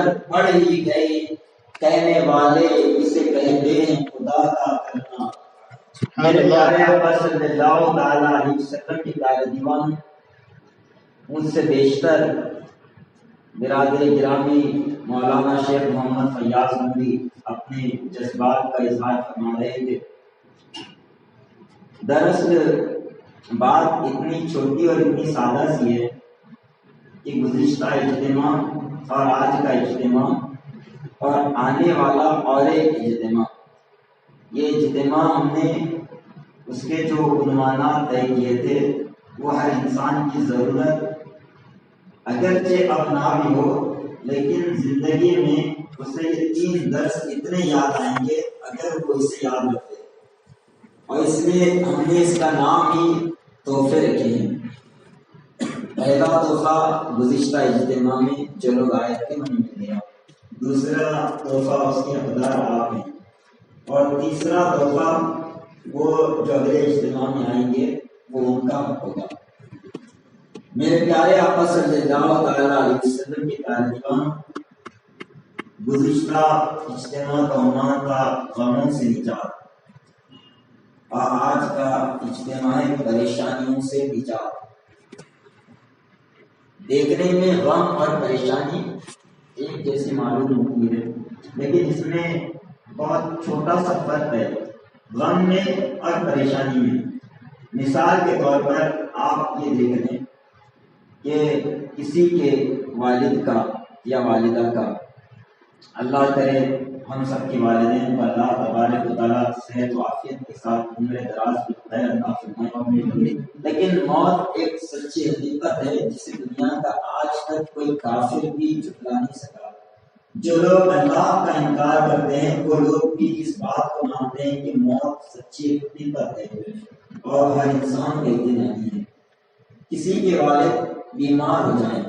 پر پڑ ہی گئی، کہنے والے اسے کہتے ہیں خدا کا کرنا۔ میرے پیارے آقا صلی اللہ تعالیٰ علیہ وسلم کی پیارے دیوان، مجھ سے بیشتر برادر گرامی مولانا شیخ محمد فیاض مودی اپنے جذبات کا اظہار فرما رہے تھے۔ دراصل بات اتنی چھوٹی اور اتنی سادہ سی ہے کہ گزشتہ اجتماع اور آج کا اجتماع اور آنے والا اور ایک اجتماع، یہ اجتماع ہم نے اس کے جو عنوانات طے کیے تھے وہ ہر انسان کی ضرورت اگرچہ اب نہ بھی ہو، لیکن زندگی میں اسے یہ 3 درس اتنے یاد آئیں گے اگر وہ اسے یاد رکھے، اور اس لیے ہم نے اس کا نام ہی تحفے رکھے ہیں۔ پہلا تحفہ گزشتہ اجتماع میں جو لوگ آئے تھے انہیں مل گیا، دوسرا تحفہ اس کے حقدار آپ ہیں، اور تیسرا تحفہ وہ جو اگلے اجتماع میں آئیں گے وہ ان کا حق ہوگا۔ میرے پیارے آقا صلی اللہ تعالیٰ علیہ وسلم کی تعلیمات، گزشتہ اجتماع کا عنوان تھا غموں سے نجات، اور آج کا اجتماع پریشانیوں سے نجات۔ دیکھنے میں غم اور پریشانی ایک جیسی معلوم ہوتی ہے، لیکن اس میں بہت چھوٹا سا فرق ہے غم میں اور پریشانی میں۔ مثال کے طور پر آپ یہ دیکھ لیں کہ کسی کے والد کا یا والدہ کا، اللہ کرے ہم سب کے والدین کو اللہ تبارک و تعالیٰ صحت و عافیت کے ساتھ عمر دراز کی خیر عطا فرمائے، لیکن موت ایک سچی حقیقت ہے جسے دنیا کا آج تک کوئی کافر بھی جھٹلا نہیں سکا۔ جو لوگ اللہ کا انکار کرتے ہیں وہ لوگ بھی اس بات کو مانتے ہیں کہ موت سچی حقیقت ہے اور ہر انسان کو ایک دن آنی ہے۔ کسی کے والد بیمار ہو جائیں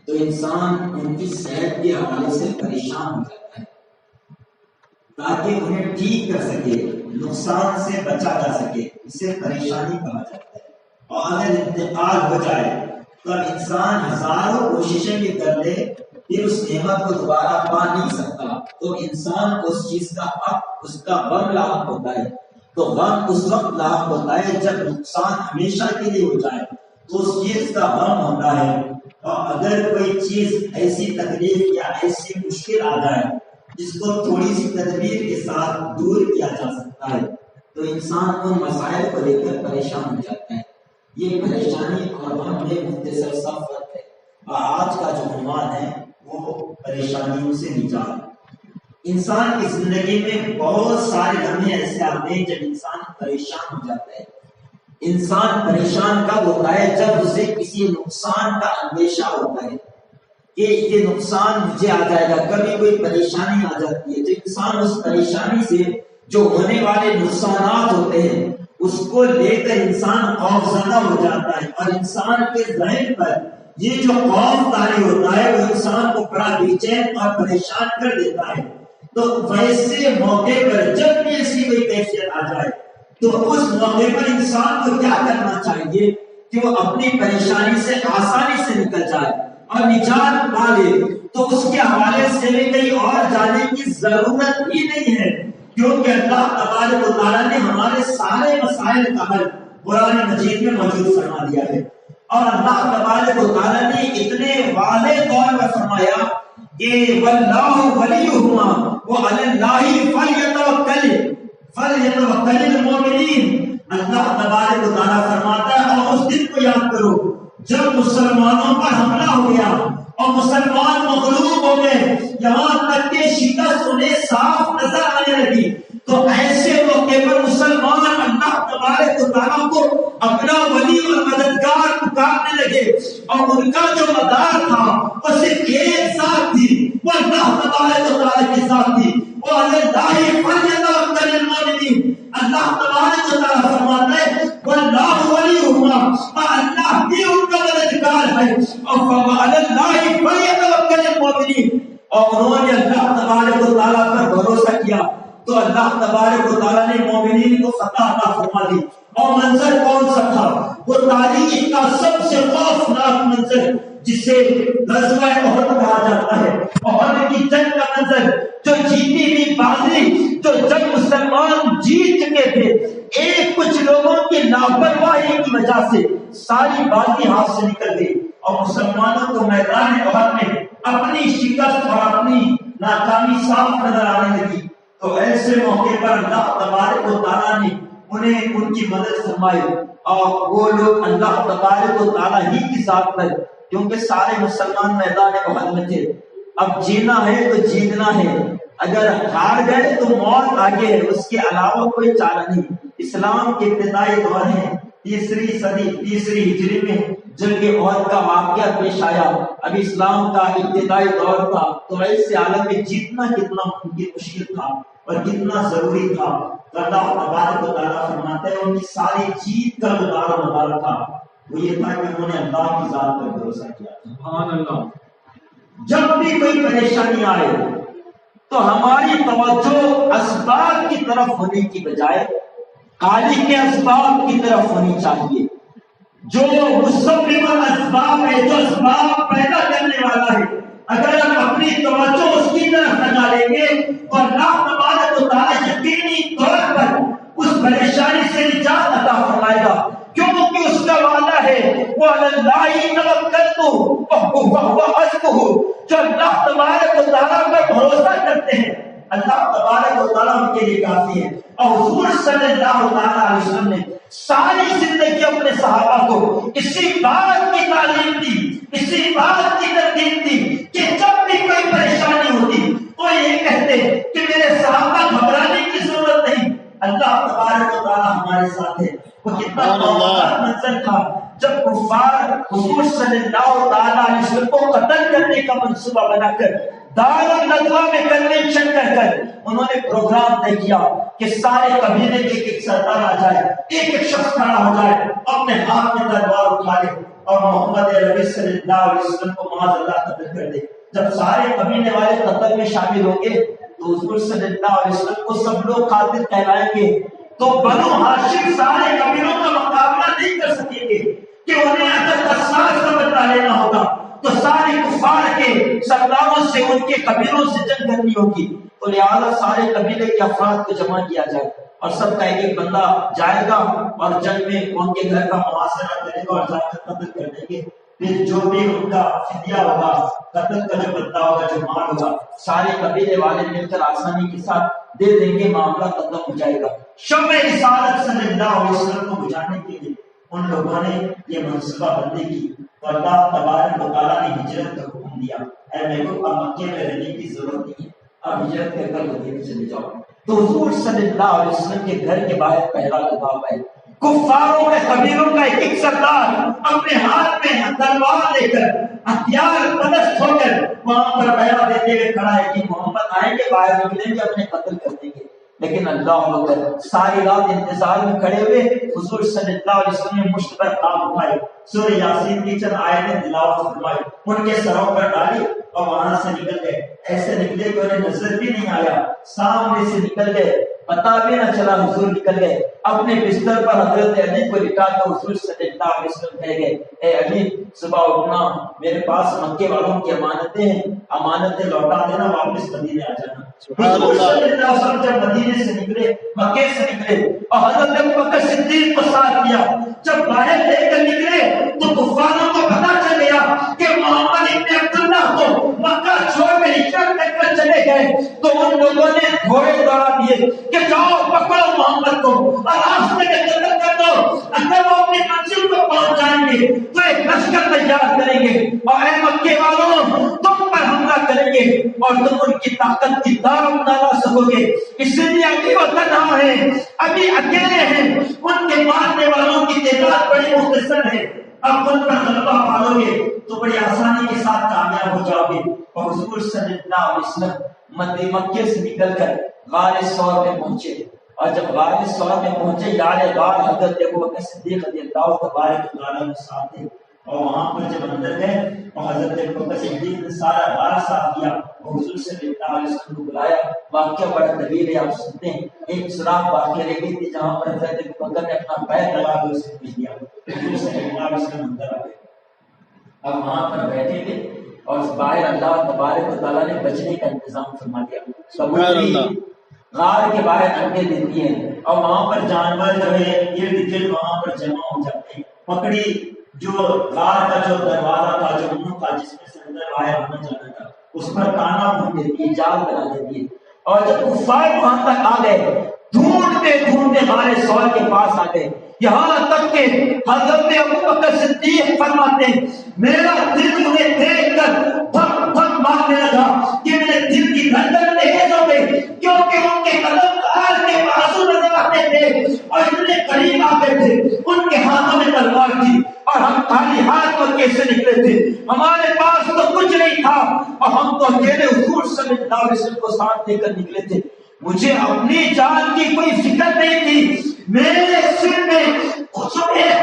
تو انسان ان کی صحت کے حوالے سے پریشان ہو جاتا ہے تاکہ انہیں ٹھیک کر سکے، نقصان سے بچا جا سکے، اسے پریشانی کہا جاتا ہے۔ اور اگر انتقال ہو جائے تو انسان ہزاروں کوششیں بھی کر لے پھر اس نعمت کو دوبارہ پا نہیں سکتا، تو انسان کو اس چیز کا حق، اس کا غم لاحق ہوتا ہے۔ تو غم اس وقت لاحق ہوتا ہے جب نقصان ہمیشہ کے لیے ہو جائے تو اس چیز کا غم ہوتا ہے، اور اگر کوئی چیز ایسی تکلیف یا ایسی مشکل آ جائے جس کو تھوڑی سی تدبیر کے ساتھ دور کیا جا سکتا ہے تو انسان ان مسائل کو لے کر پریشان ہو جاتا ہے۔ یہ پریشانی اور غم میں مختصر سا فرق ہے، اور آج کا جو عنوان ہے وہ پریشانیوں سے نجات۔ انسان کی زندگی میں بہت سارے لمحے ایسے آتے ہیں جب انسان پریشان ہو جاتا ہے۔ انسان پریشان کب ہوتا ہے؟ جب اسے کسی نقصان کا اندیشہ ہوتا ہے کہ یہ نقصان مجھے آ جائے گا، کبھی کوئی پریشانی آ جاتی ہے۔ جب انسان اس پریشانی سے جو ہونے والے نقصانات ہوتے ہیں اس کو لے کر انسان خوفزدہ ہو جاتا ہے، اور انسان کے ذہن پر یہ جو خوف طاری ہوتا ہے وہ انسان کو بڑا بے چین اور پریشان کر دیتا ہے۔ تو ویسے موقع پر جب بھی ایسی کوئی کیفیت آ جائے تو اس موقع پر انسان کو کیا کرنا چاہیے کہ وہ اپنی پریشانی سے آسانی سے نکل جائے اور نجات پا لے۔ تو اس کے حوالے سے بھی کہیں اور جانے کی ضرورت ہی نہیں ہے، کیونکہ اللہ تبارک و تعالیٰ نے ہمارے سارے مسائل کا حل قرآن مجید میں موجود فرما دیا ہے، اور اللہ تبارک و تعالیٰ نے اتنے واضح طور پر فرمایا کہ واللہ ولیہما وعلی اللہ فلیتوکل المؤمنین۔ اللہ تبارک و تعالیٰ فرماتا ہے اور اس دن کو یاد کرو جب مسلمانوں پر حملہ ہو گیا اور مسلمان مغلوب ہو گئے، یہاں تک کہ شکست انہیں صاف نظر آنے لگی، تو ایسے موقع پر مسلمان اللہ تبارک و تعالیٰ کو اپنا ولی اور مددگار پکارنے لگے، اور ان کا جو مدار تھا وہ صرف ایک ذات تھی، وہ اللہ تبارک و تعالیٰ کی ذات تھی، وہ اللہ فلیتوکل المؤمنین۔ اللہ تبارک و تعالیٰ فرماتا ہے واللہ ولیہما، اور اللہ بھی ان کا مددگار ہے، اور وعلی اللہ فلیتوکل المؤمنین، اور انہوں نے اللہ تبارک و تعالیٰ پر بھروسہ کیا تو اللہ تبارک و تعالیٰ نے مومنین کو فتح عطا فرما دی۔ اور منظر کون سا تھا؟ وہ تاریخ کا سب سے خوفناک منظر جسے غزوہ احد کہا جاتا ہے، وجہ سے ساری بازی ہاتھ سے نکل گئی اور مسلمانوں کو میدان احد میں اپنی شکست اور اپنی ناکامی صاف نظر آنے لگی. تو ایسے موقع پر اللہ تبارک و تعالیٰ نے انہیں ان کی مدد فرمائی اور وہ لوگ اللہ تبارک و تعالیٰ ہی کی ذات پر، کیونکہ سارے مسلمان میدان احد میں تھے. اب جینا ہے تو جیتنا ہے، اگر ہار گئے تو موت آگے ہے، اس کے علاوہ کوئی چارہ نہیں. اسلام کے ابتدائی دور ہے، تیسری صدی تیسری ہجری میں جنگ احد کا واقعہ پیش آیا. اب اسلام کا ابتدائی دور تھا، تو ایسے عالم میں جیتنا کتنا مشکل تھا اور کتنا ضروری تھا. اللہ تبارک و تعالیٰ فرماتے ہیں ان کی ساری جیت کا مدار تھا وہ یہ تھا کہ انہوں نے اللہ کی ذات پر بھروسہ کیا. سبحان اللہ. جب بھی کوئی پریشانی آئے تو ہماری توجہ اسباب کی طرف ہونے کی بجائے خالق کے اسباب کی طرف ہونی چاہیے. جو مسبب الاسباب ہے، جو اسباب پیدا کرنے والا ہے، اگر ہم اپنی توجہ اس کی طرف لگا لیں گے تو اللہ تبارک و تعالیٰ یقینی طور پر اس پریشانی سے نجات عطا فرمائے گا، کیونکہ اس کا وعدہ ہے وَعَلَى اللَّهِ تَوَكَّلْتُ وَهُوَ حَسْبُهُ. جو اللہ تبارک و تعالیٰ پر بھروسہ کرتے ہیں اللہ تبارک و تعالیٰ ان کے لیے کافی ہے. اور حضور صلی اللہ علیہ وسلم نے ساری زندگی اپنے صحابہ کو اسی بات کی تعلیم دی، اسی بات کی ترغیب دی کہ جب بھی کوئی پریشانی ہوتی تو یہ کہتے کہ میرے صحابہ گھبرانے کی ضرورت نہیں، اللہ تبارک و تعالیٰ ہمارے ساتھ ہے. وہ کتنا خوفناک منظر تھا جب کفار حضور صلی اللہ علیہ وسلم کو قتل کرنے کا منصوبہ بنا کر دار الندوہ میں کنونشن کر انہوں نے پروگرام طے کیا کہ سارے قبیلے کے ایک سردار آ جائے، ایک شخص کھڑا ہو جائے، اپنے ہاتھ میں تلوار اٹھا لے اور محمد عربی صلی اللہ علیہ وسلم کو معاذ اللہ قتل کر دے. جب سارے قبیلے والے قتل میں شامل ہوں گے تو حضور صلی اللہ علیہ وسلم کو سب لوگ قاتل کہلائیں گے، تو بنو ہاشم سارے قبیلوں کا مقابلہ نہیں کر سکیں گے کہ انہیں اگر قصاص کا بدلہ لینا ہوگا تو سارے کفار کے سرداروں سے ان کے قبیلوں سے جنگ کرنی ہوگی. تو لہٰذا سارے قبیلے کے افراد کو جمع کیا جائے اور سب کا ایک بندہ جائے گا اور جنگ میں ان کے گھر کا محاصرہ کرے گا اور جا کر قتل کر دیں گے. پھر جو بھی ان کا فدیہ ہوگا، قتل کا جو بدلہ ہوگا، جو مال ہوگا، سارے قبیلے والے مل کر آسانی کے ساتھ دے دیں گے، معاملہ ختم ہو جائے گا. شمع رسالت صلی اللہ علیہ وسلم کو بجھانے کے لیے ان لوگوں نے یہ منصوبہ بندی کی تو اللہ تبارک و تعالیٰ نے ہجرت کا حکم دیا. اے محبوب، اب مکے میں رہنے کی ضرورت نہیں ہے، اب ہجرت کر کر مدینے چلے جاؤ. تو حضور صلی اللہ علیہ وسلم کے گھر کے باہر پہلا لگا ہوا ہے. کفاروں کے قبیلوں کا ایک ایک سردار اپنے ہاتھ میں تلوار لے کر ہتھیار پرست ہو کر وہاں پر بیعت دیتے ہوئے کھڑا ہے کہ محمد آئیں گے، باہر نکلیں گے، اپنے قتل کر دیں گے. لیکن اللہ اکبر، ساری رات انتظار میں کھڑے ہوئے حضور صلی اللہ علیہ وسلم نے مشت پر ہاتھ اٹھائے، سورہ یاسین کی چند آیتیں تلاوت فرمائی، ان کے سروں پر ڈالی اور وہاں سے نکل گئے. ایسے نکلے کہ انہیں نظر بھی نہیں آیا، سامنے سے نکل گئے، پتا بھی نہ چلا حضور نکل گئے. اپنے بستر پر حضرت علی کو لٹا کر حضور صلی اللہ علیہ وسلم کہہ گئے، اے علی صبح اٹھنا، میرے پاس مکے والوں کی امانتیں ہیں، امانتیں لوٹا دینا، واپس مدینے آ جانا. حضور صلی اللہ علیہ وسلم جب مدینے سے نکلے، مکے سے نکلے اور حضرت ابوبکر صدیق کو ساتھ لیا، جب باہر لے کر نکلے تو کفاروں کو پتا چل گیا کہ محمد ابن عبداللہ کو مکہ چھوڑ کر ہجرت کر کر چلے گئے. تو ان لوگوں نے گھوڑے دوڑا دیے کہ جاؤ پکڑو محمد کو اور راستے میں قتل کر دو، اگر وہ اپنی منزل کو پہنچ جائیں گے تو ایک لشکر تیار کریں گے اور اے مکے والوں تم پر حملہ کریں گے اور تم ان کی طاقت کی دار نہ لا سکو گے. اس لیے ابھی وہ تنہا ہے، ابھی اکیلے ہیں، ان کے مارنے والوں کی تعداد بڑی مختصر ہے، اب ان پر غلبہ پالو گے تو بڑی آسانی کے ساتھ کامیاب ہو جاؤ گے. اور حضور صلی اللہ علیہ وسلم مکے سے نکل کر غار ثور میں پہنچے اور جب غار ثور میں پہنچے یار غار حضرت ابوبکر صدیق رضی اللہ تبارک و تعالیٰ کے ساتھ تھے. اور وہاں پر جب اندر گئے اور حضرت ابوبکر صدیق نے سارا غار صاف کیا اور حضور صلی اللہ علیہ وسلم کو بلایا. واقعہ بڑا طویل ہے، آپ سنتے ہیں. ایک سوراخ واقع رہ گئی تھی جہاں پر حضرت ابوبکر نے اپنا پیر لگا کر اسے بھیج دیا. حضور صلی اللہ علیہ وسلم اندر آ گئے، اب وہاں پر بیٹھے تھے اور باہر اللہ تبارک و تعالیٰ نے بچنے کا انتظام فرما دیا. کبوتری غار کے باہر انڈے دیتی ہیں اور وہاں پر جانور جو ہے ارد گرد وہاں پر جمع ہو جاتے ہیں. پکڑی جو غار کا جو دروازہ تھا جو منہ تھا جس میں سے اندر باہر آنا جانا تھا اس پر کانا بن دیتی ہے، جال بنا دیتی ہے. اور جب کفار وہاں تک آ گئے ڈھونڈتے ڈھونڈتے غار سور کے پاس آ گئے، یہاں تک کہ حضرت ابوبکر صدیق فرماتے ہیں میرا دل انہیں دیکھ کر دھک دھک مارنے لگا کہ میرے دل کی دھڑکن تیز ہو گئی، کیونکہ ان کے قدم غار کے بازو نظر آتے تھے اور اتنے قریب آتے تھے، ان کے ہاتھوں میں تلوار تھی اور ہم خالی ہاتھ پر کیسے نکلے تھے، ہمارے پاس تو کچھ نہیں تھا اور ہم تو اکیلے حضور صلی اللہ علیہ وسلم کو ساتھ لے کر نکلے تھے. مجھے اپنی جان کی کوئی فکر نہیں تھی، میرے سر میں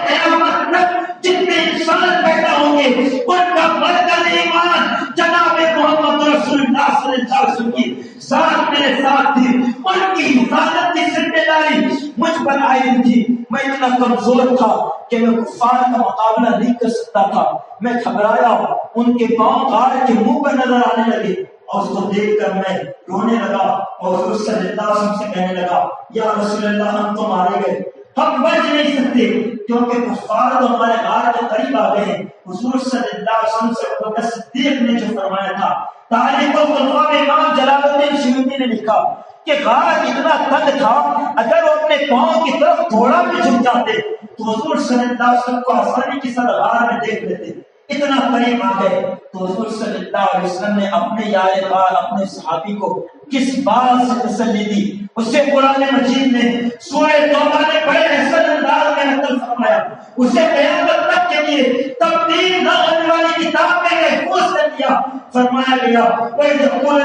قیامت تک جتنے انسان پیدا ہوں گے ان کا مرکز ایمان جناب محمد رسول اللہ صلی اللہ علیہ وسلم کی ذات میرے ساتھ تھی، ان کی حفاظت کی ذمہ داری مجھ پر عائد تھی. میں اتنا کمزور تھا کہ میں کفار کا مقابلہ نہیں کر سکتا تھا. میں گھبرایا، ان کے پاؤں غار کے منہ پر نظر آنے لگے اور اس کو دیکھ کر میں رونے لگا اور حضور صلی اللہ علیہ وسلم سے کہنے لگا یا رسول اللہ ہم تو مارے گئے، ہم بچ نہیں سکتے کیونکہ کفار تو ہمارے غار کے قریب آ گئے ہیں. حضور صلی اللہ علیہ وسلم سے ابوبکر صدیق نے جو فرمایا تھا، تاریخ الخلفاء میں امام جلال الدین سیوطی نے لکھا کہ غار اتنا تنگ تھا اگر وہ اپنے پاؤں کی طرف تھوڑا بھی جھک جاتے تو حضور صلی اللہ علیہ وسلم کو آسانی کے ساتھ غار میں دیکھ لیتے. اتنا قریب آ گئے تو حضور صلی اللہ علیہ وسلم نے اپنے یار غار اپنے صحابی کو کس بات سے تسلی دی، اسے قرآن مجید نے سورہ توبہ میں بڑے احسن انداز میں نقل فرمایا، اسے قیامت تک کے لیے تبدیل نہ ہونے والی کتاب میں محفوظ کر دیا. فرمایا گیا وَإِذْ يَقُولُ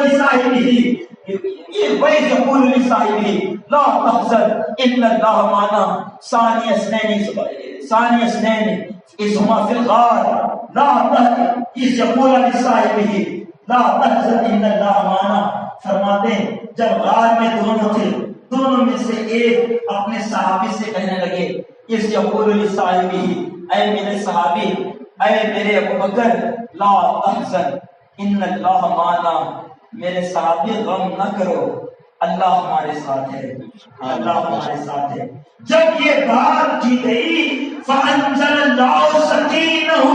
لِصَاحِبِهِ لا تحزن ان اللہ معنا ثانی اثنین اذ هما فی الغار لا تحزن اذ یقول لصاحبہ لا تحزن ان اللہ معنا. فرماتے ہیں جب غار میں دونوں تھے، دونوں میں سے ایک اپنے صحابی سے کہنے لگے اذ یقول لصاحبہ اے میرے صحابی، اے میرے ابوبکر، لا تحزن ان اللہ معنا، میرے صحابی غم نہ کرو، اللہ ہمارے ساتھ ہے، اللہ ہمارے ساتھ ہے. جب یہ بات کی گئی فَأَنزَلَ اللَّهُ سَكِينَهُ،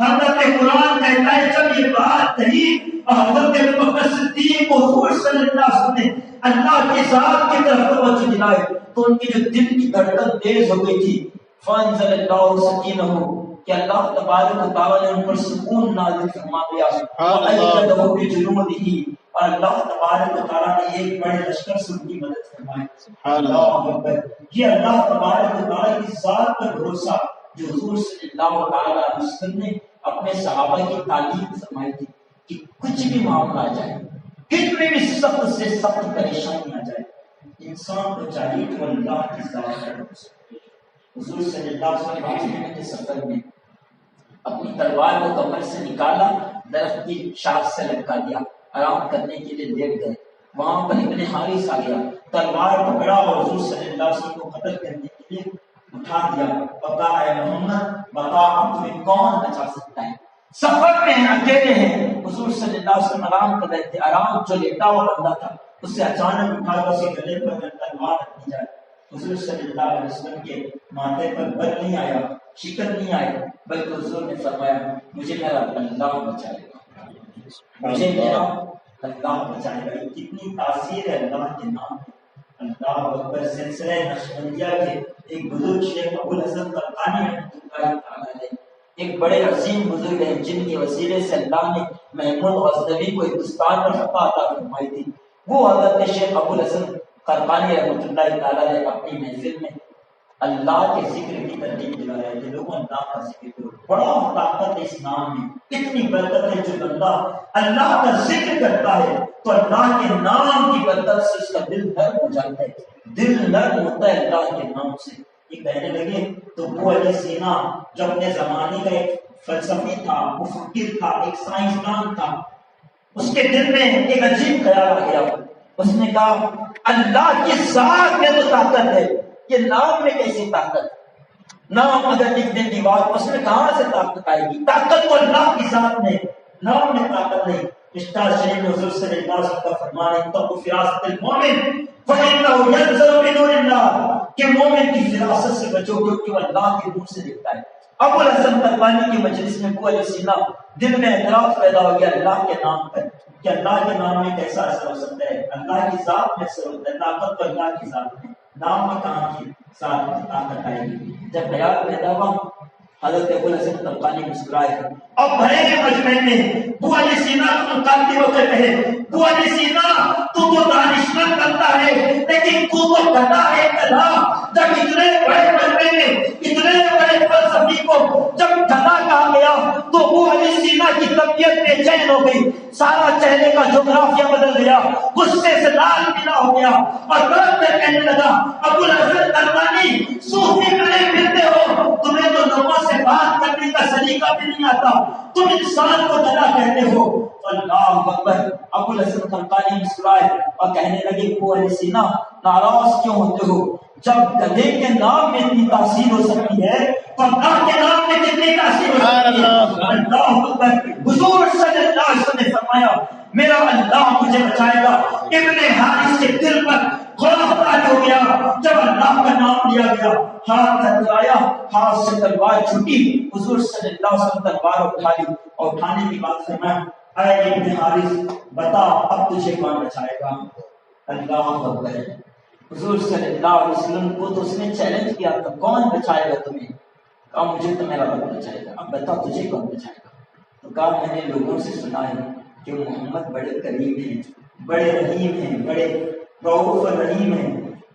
حضرت قرآن کہتا ہے جب یہ بات کہی حضرت ابوبکر صدیق کو حضور صلی اللہ علیہ وسلم نے اللہ کی ذات کی طرف توجہ دلائے تو ان کی جو دل کی دھڑکن تیز ہو گئی تھی. فَأَنزَلَ اللَّهُ سَكِينَهُ کہ اللہ تبارک و تعالیٰ نے ان پر سکون نازل فرما دیا، وَأَيَّدَهُ بِجُنُودِهِ، اور اللہ تبارک و تعالیٰ نے ایک بڑے لشکر سے ان کی مدد فرمائی. اللہ اکبر. یہ اللہ تبارک و تعالیٰ کی ذات پر بھروسہ جو حضور صلی اللہ علیہ وسلم نے اپنے صحابہ کی تعلیم فرمائی تھی کہ کچھ بھی معاملہ آ جائے، کتنی بھی سخت سے سخت پریشانی آ جائے، انسان کو چاہیے کہ اللہ کی ذات پر بھروسہ. حضور صلی اللہ علیہ وسلم کے سفر میں اپنی تلوار کو کمر سے نکالا، درخت کی شاخ سے لٹکا دیا، آرام کرنے کے لیے لیٹ گئے. وہاں پر ابن حارث آ گیا، تلوار پکڑا اور حضور صلی اللہ علیہ وسلم کو قتل کرنے کے لیے اٹھا دیا. بتا اے محمد بتا اب تمہیں کون بچا سکتا ہے؟ سفر میں اکیلے ہیں. حضور صلی اللہ علیہ وسلم آرام کر رہے تھے، آرام جو لیٹا ہوا بندہ تھا اس سے اچانک اٹھا کر اسے گلے پر تلوار رکھ دی جائے. حضور صلی اللہ علیہ وسلم کے ماتھے پر بل نہیں آیا، شکر نہیں آئی، بلکہ حضور نے فرمایا مجھے میرا اللہ بچائے گا، مجھے میرا اللہ بچائے گا. کتنی تاثیر ہے اللہ کے نام میں. اللہ اکبر. سلسلہ نقشبندیہ کے ایک بزرگ شیخ ابوالحسن قرقانی رحمۃ اللہ تعالی علیہ ایک بڑے عظیم بزرگ ہیں جن کے وسیلے سے اللہ نے محمود غزنوی کو ہندوستان میں فتح عطا فرمائی تھی. وہ حضرت شیخ ابوالحسن قرقانی رحمۃ اللہ تعالی علیہ اپنی محفل میں اللہ کے ذکر کی ترغیب دلا رہے تھے. لوگوں اللہ کا ذکر کرو، بڑا طاقت ہے اس نام میں، اتنی برکت ہے. جو بندہ اللہ کا ذکر کرتا ہے تو اللہ کے نام کی برکت سے اس کا دل نرم ہو جاتا ہے، دل نرم ہوتا ہے اللہ کے نام سے. یہ کہنے لگے تو ابو علی سینا جو اپنے زمانے کا ایک فلسفی تھا، مفکر تھا، ایک سائنسدان تھا، اس کے دل میں ایک عجیب خیال آ گیا. اس نے کہا اللہ کی ذات میں تو طاقت ہے، یہ نام میں کیسی طاقت؟ نام اگر لکھ دیں دیوار اس میں کہاں سے طاقت آئے گی؟ طاقت تو اللہ کی ذات میں، نام میں طاقت نہیں. اشتہار شریف حضور صلی اللہ علیہ وسلم کا فرمان ہے تو فراست المومن فإنه ينزل بنور اللہ. کہ مومن کی فراست سے بچو کیونکہ وہ اللہ کے نور سے دکھتا ہے۔ ابو الحسن تربانی کی مجلس میں ابو علی سینا دل میں اعتراف پیدا ہو گیا اللہ کے نام پر کہ اللہ کے نام میں کیسا اثر ہو سکتا ہے، اللہ کی ذات میں اثر ہوتا ہے، طاقت تو اللہ کی ذات میں، نام میں کہاں کی ذات میں طاقت آئے گی۔ جب خیال پیدا ہوا حضرت ابو الحسن تربانی مسکرائے اور بھرے کے مجمع میں ابو علی سینا کو مقابلے ہو کر کہے ابو علی سینا تو دانشمند بنتا ہے لیکن تو گدھا ہے گدھا۔ جب اتنے بڑے مجمع میں اتنے بڑے فلسفی کو جب گدھا کہا گیا تو ابو علی سینا کی طبیعت بے چین ہو گئی، سارا چہرے کا جغرافیہ بدل گیا، غصے سے لال پیلا ہو گیا اور درد میں کہنے لگا ابو الحسن تربانی صوفی بنے پھرتے ہو، تمہیں تو لوگوں سے بات کرنے کا سلیقہ بھی نہیں آتا، تم انسان کو گدھا کہتے ہو۔ اللہ اکبر۔ ابو الحسن تربانی مسکرائے اور کہنے لگے ابو علی سینا ناراض کیوں ہوتے ہو؟ جب گدھے کے نام میں اتنی تاثیر ہو سکتی ہے تو اللہ کے نام میں کتنی تاثیر ہو سکتی ہے؟ اللہ اکبر۔ حضور صلی اللہ علیہ وسلم نے فرمایا میرا اللہ مجھے بچائے گا۔ ابن حارث کے دل پر خوف تاری ہو گیا جب اللہ کا نام لیا گیا، ہاتھ تھرایا، ہاتھ سے تلوار چھوٹی، حضور صلی اللہ علیہ وسلم تلوار اٹھا لی اور اٹھانے کی بات فرمایا اے ابن حارث بتا اب تجھے کون بچائے گا؟ اللہ اکبر۔ حضور صلی اللہ علیہ وسلم کو تو اس نے چیلنج کیا تھا کون بچائے گا تمہیں؟ کہا مجھے تو میرا رب بچائے گا، اب بتا تجھے کون بچائے گا؟ تو کہا میں نے لوگوں سے سنا ہے کہ محمد بڑے کریم ہیں، بڑے رحیم ہیں، بڑے رؤوف رحیم ہیں،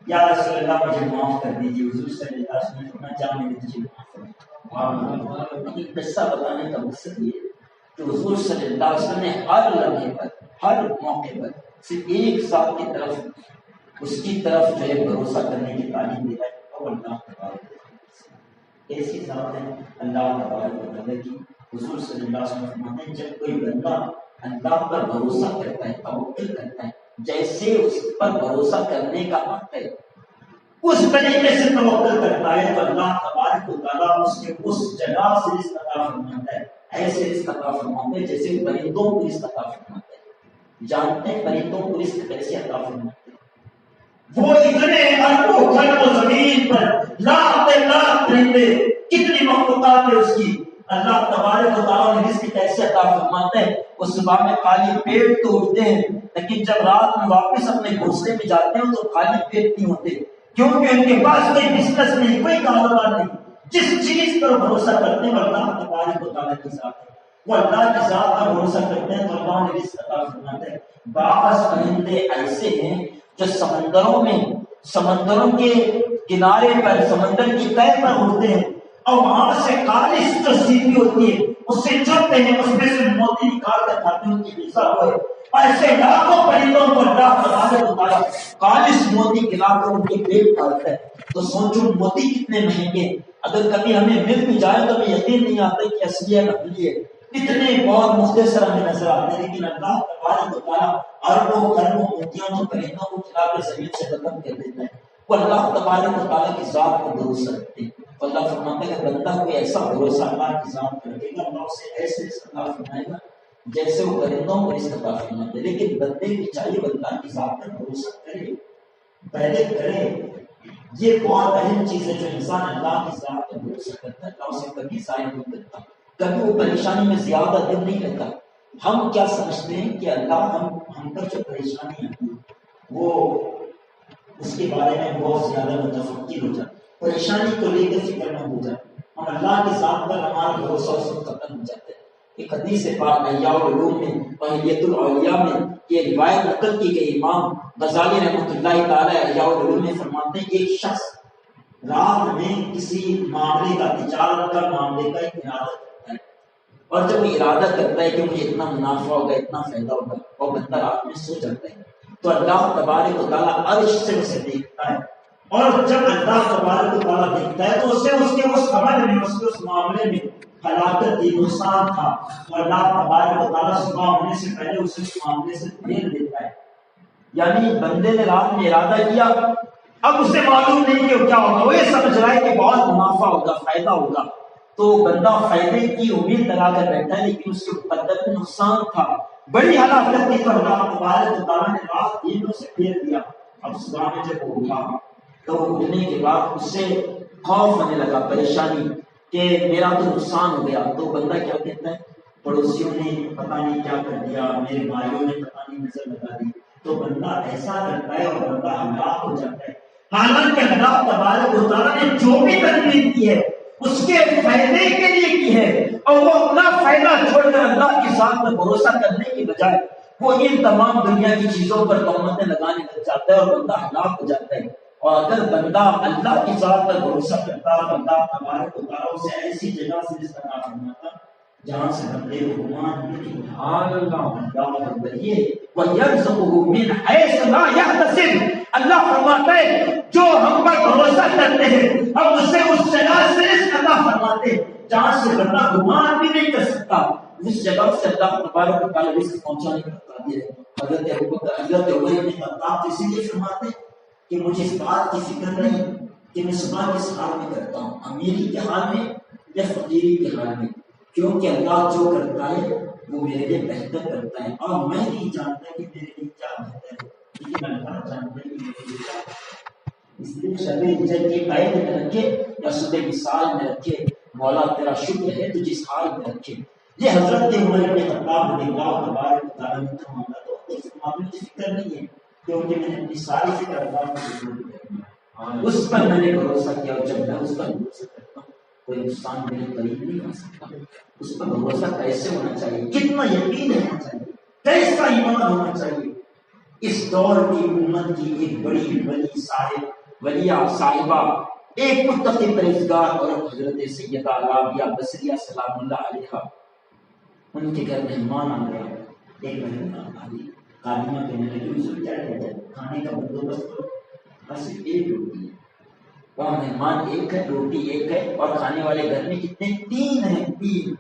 یا رسول اللہ مجھے معاف کر دیجیے۔ حضور صلی اللہ علیہ وسلم نے جا میں نے تجھے معاف کر دیا۔ قصہ بتانے کا مقصد یہ ہے کہ حضور صلی اللہ علیہ وسلم نے ہر لمحے پر ہر موقع پر صرف ایک ذات کی طرف اس کی طرف جو ہے بھروسہ کرنے کی تعلیم دی ہے اور اللہ تبارک و تعالیٰ ایسی ذات ہے اللہ تبارک و تعالیٰ کی۔ حضور صلی اللہ علیہ وسلم فرماتے ہیں جب کوئی بندہ اللہ پر بھروسہ کرتا ہے توکل کرتا ہے جیسے اس پر بھروسہ کرنے کا حق ہے اس طریقے سے توکل کرتا ہے تو اللہ تبارک و تعالیٰ اس کے اس جگہ سے رزق عطا فرماتا ہے، ایسے رزق عطا فرماتے ہیں جیسے پرندوں کو رزق عطا فرماتا ہے۔ جانتے ہیں پرندوں کو رزق کیسے عطا فرماتے ہیں؟ وہ اتنے اربوں خربوں زمین پر لاکھ پرندے کتنی مخلوقات ہے اس کی، اللہ تبارک و تعالیٰ نے رزق کیسے عطا فرماتا ہے۔ وہ صبح میں خالی پیٹ تو اٹھتے ہیں لیکن جب رات میں واپس اپنے گھونسلے میں جاتے ہیں تو خالی پیٹ نہیں ہوتے کیونکہ ان کے پاس کوئی بزنس نہیں، کوئی کاروبار نہیں، جس چیز پر بھروسہ کرتے ہیں وہ اللہ تبارک و تعالیٰ کی ذات ہے، وہ اللہ کی ذات پر بھروسہ کرتے ہیں تو اللہ نے رزق عطا فرماتا ہے۔ بعض پرندے ایسے ہیں جو سمندروں میں سمندروں کے کنارے پر سمندر کی تہہ پر اڑتے ہیں اور وہاں سے خالص جو سیپی ہوتی ہے اس سے چڑھتے ہیں، اس میں سے موتی نکال کر کھاتے ہیں، ان کی غذا ہوئے۔ ایسے لاکھوں پرندوں کو اللہ تبارک و تعالیٰ خالص موتی کھلا کر ان کے پیٹ ڈالتا ہے۔ تو سوچو موتی کتنے مہنگے، اگر کبھی ہمیں مل بھی جائے تو ہمیں یقین نہیں آتا کہ اصلی ہے نقلی ہے، اتنے بہت مختصر ہمیں نظر آتے ہیں، لیکن اللہ تبارک و تعالیٰ اربوں خربوں موتیوں کو پرندوں کو کھلا کر زمین سے ختم کر دیتا ہے۔ وہ اللہ تبارک و تعالیٰ کی ذات پر بھروسہ رکھتے ہیں۔ اللہ فرماتا ہے کہ بندہ کوئی ایسا بھروسہ اللہ کی ذات پر رکھے گا اللہ اسے ایسے رزق عطا فرمائے گا جیسے وہ پرندوں کو رزق عطا فرماتے ہیں۔ لیکن بندے کی چاہیے وہ اللہ کی ذات پر بھروسہ کرے، پہلے کرے۔ یہ بہت اہم چیز ہے جو انسان اللہ کی ذات پر بھروسہ کرتا ہے اللہ اسے کبھی ضائع نہیں کرتا، کبھی وہ پریشانی میں زیادہ دل نہیں رہتا۔ ہم کیا سمجھتے ہیں کہ اللہ ہم پر جو پریشانی آتی ہے وہ اس کے بارے میں بہت زیادہ متفکر ہو جاتا ہے، پریشانی کو لے کر فکر نہ ہو جائے، ہم اللہ کی ذات پر ہمارا بھروسہ اس وقت ختم ہو جاتا ہے۔ ایک حدیث پاک احیاء العلوم میں اہلیت الاولیاء میں یہ روایت نقل کی گئی، امام غزالی رحمۃ اللہ تعالی احیاء العلوم میں فرماتے ہیں ایک شخص رات میں کسی معاملے کا تجارت کا معاملے کا ایک ارادہ کرتا ہے اور جب وہ ارادہ کرتا ہے کہ مجھے اتنا منافع ہوگا اتنا فائدہ ہوگا اور بندہ رات میں سو جاتا ہے تو اللہ تبارک و تعالیٰ عرش سے اسے دیکھتا ہے اور جب اللہ تبارک و تعالیٰ دیکھتا ہے تو اسے اس کے اس عمل میں اس کے اس معاملے میں ہلاکت تھی، نقصان تھا، اور اللہ تبارک و تعالیٰ صبح ہونے سے پہلے اسے اس معاملے سے پھیر دیتا ہے۔ یعنی بندے نے رات میں ارادہ کیا، اب اسے معلوم نہیں کہ کیا ہوگا، وہ یہ سمجھ رہا ہے کہ بہت منافع ہوگا فائدہ ہوگا تو بندہ فائدے کی امید لگا کر بیٹھا ہے لیکن اس کے مقدر میں نقصان تھا، بڑی ہلاکت تھی تو اللہ تبارک و تعالیٰ نے رات دن اسے پھیر دیا۔ اب صبح میں جب وہ اٹھا تو اٹھنے کے بعد اس سے خوف ہونے لگا، پریشانی کہ میرا تو نقصان ہو گیا. تو بندہ کیا کہتا ہے، پڑوسیوں نے پتہ نہیں کیا کر دیا، میرے بھائیوں نے پتہ نہیں نظر لگا دی. تو بندہ ایسا کرتا ہے اور بندہ ہلاک ہو جاتا ہے. حالانکہ اللہ تبارک و تعالیٰ نے جو بھی تدبیر کی ہے اس کے فائدے کے لیے کی ہے، اور وہ اپنا فائدہ چھوڑ کر اللہ کی ذات پر بھروسہ کرنے کی بجائے وہ ان تمام دنیا کی چیزوں پر تہمتیں لگانے لگ جاتا ہے اور بندہ ہلاک ہو جاتا ہے. اور اگر بندہ اللہ کی ذات پر بھروسہ کرتا ہے، اللہ تبارک و تعالیٰ اسے ایسی جگہ سے رزق عطا فرماتا جہاں سے بندے کو گمان نہیں. سبحان اللہ. وَيَرْزُقُهُ مِنْ حَيْثُ لَا يَحْتَسِبُ. اللہ فرماتا ہے جو ہم پر بھروسہ کرتے ہیں ہم اسے اس جگہ سے رزق عطا فرماتے ہیں جہاں سے بندہ گمان بھی نہیں کر سکتا. اس جگہ سے اللہ تبارک و تعالیٰ رزق پہنچانے کا قادر ہے. حضرت عمر بن خطاب اسی لیے فرماتے کہ مجھے اس بات کی فکر نہیں کہ میں صبح کس حال میں کرتا ہوں، امیری کے حال میں یا فقیری کے حال میں، کیونکہ اللہ جو کرتا ہے وہ میرے لیے بہتر کرتا ہے اور میں نہیں جانتا کہ میرے لیے کیا بہتر ہے، لیکن اللہ جانتا ہے کہ میرے لیے کیا ہے. اس لیے شب ہجرت کے قید میں رکھے یا صبح مثال میں رکھے، مولا تیرا شکر ہے تو جس حال میں رکھے. یہ حضرت عمر بن خطاب رضی اللہ تبارک و تعالیٰ نے فرمایا تو اس معاملے کی فکر نہیں ہے کیونکہ میں نے اپنی ساری فکر اللہ کو اس پر میں نے بھروسہ کیا، اور جب میں اس پر بھروسہ کرتا ہوں کوئی نقصان میرے قریب نہیں آ سکتا. اس پر بھروسہ کیسے ہونا چاہیے، کتنا یقین ہونا چاہیے، کیسا ایمان ہونا چاہیے. اس دور کی امت کی ایک بڑی ولی صاحب ولیہ صاحبہ ایک متقی پرہیزگار اور حضرت سیدہ رابعہ بصریہ سلام اللہ علیہا، ان کے گھر مہمان آ گیا. ایک مہمان آ گئی، خادمہ کہنے لگی حضور کیا کہتے ہیں کھانے کا بندوبست کرو، بس ایک روٹی ہے. وہاں مہمان ایک ہے، روٹی ایک ہے، اور کھانے والے گھر میں کتنے؟ 3 ہیں. 3.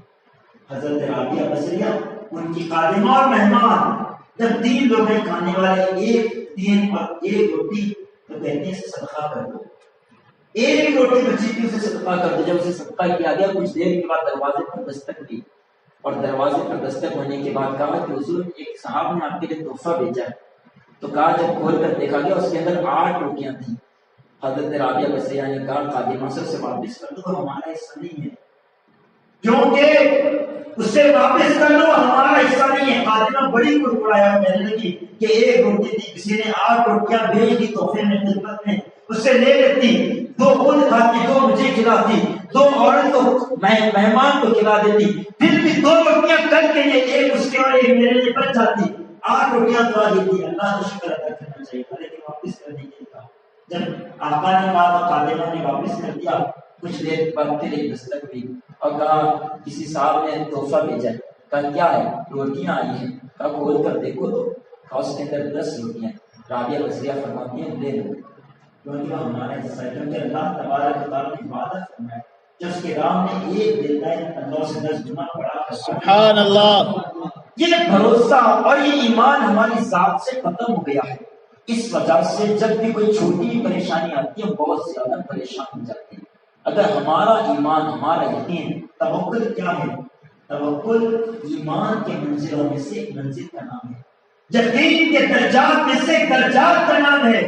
حضرت رابعہ بصریہ، ان کی خادمہ اور مہمان. جب 3 لوگ ہیں کھانے والے، ایک 3 اور ایک روٹی، تو کہتے ہیں صدقہ کر دو. ایک روٹی بچی تھی اسے صدقہ کر دو. جب اسے صدقہ کیا گیا کچھ دیر کے بعد دروازے پر دستک دی، اور دروازے پر دستک ہونے کے بعد کہا کہ حضور ایک صاحب نے آپ کے لیے تحفہ بھیجا ہے. تو کہا جب کھول کر دیکھا گیا اس کے اندر 8 روٹیاں تھیں. حضرت رابعہ بصریہ نے کہا خادمہ سے اسے واپس کر دو، ہمارا حصہ نہیں ہے، کیونکہ اسے واپس کر دو ہمارا حصہ نہیں ہے. خادمہ بڑی کڑکڑایا کہنے لگی کہ ایک روٹی تھی، کسی نے 8 روٹیاں بھیج دی تحفے میں خدمت میں، اسے لے لیتی، 2 خود کھاتی، 2 مجھے کھلاتی، 2 عورت کو مہمان کو کھلا دیتی، پھر بھی 2 روٹیاں کر کے یہ ایک اس کے اور ایک میرے لیے بچ جاتی. 8 روٹیاں تو آ گئی تھی. اللہ کا شکر ادا کرنا چاہیے تھا لیکن واپس کرنے کے لیے کہا. جب آقا نے کہا تو خادمہ نے واپس کر دیا. کچھ دیر بعد پھر ایک دستک ہوئی اور کہا کسی صاحب نے تحفہ بھیجا ہے. کہا کیا ہے؟ روٹیاں آئی ہیں. کہا کھول کر دیکھو تو کہا اس کے اندر 10 روٹیاں. رابعہ بصریہ فرماتی ہیں لے لو، کیونکہ وہ ہمارا حصہ ہے، کیونکہ اللہ تبارک و تعالیٰ نے وعدہ فرمایا جب اس کے راہ میں ایک دیتا ہے اللہ سے 10 گنا بڑا. سبحان اللہ. یہ بھروسہ اور یہ ایمان ہماری ذات سے ختم ہو گیا ہے. اس وجہ سے جب بھی کوئی چھوٹی بھی پریشانی آتی ہے بہت زیادہ پریشان ہو جاتی ہے. اگر ہمارا ایمان، ہمارا یقین، توکل کیا ہے؟ توکل ایمان کے منزلوں میں سے ایک منزل کا نام ہے، یقین کے درجات میں سے ایک درجات کا نام ہے،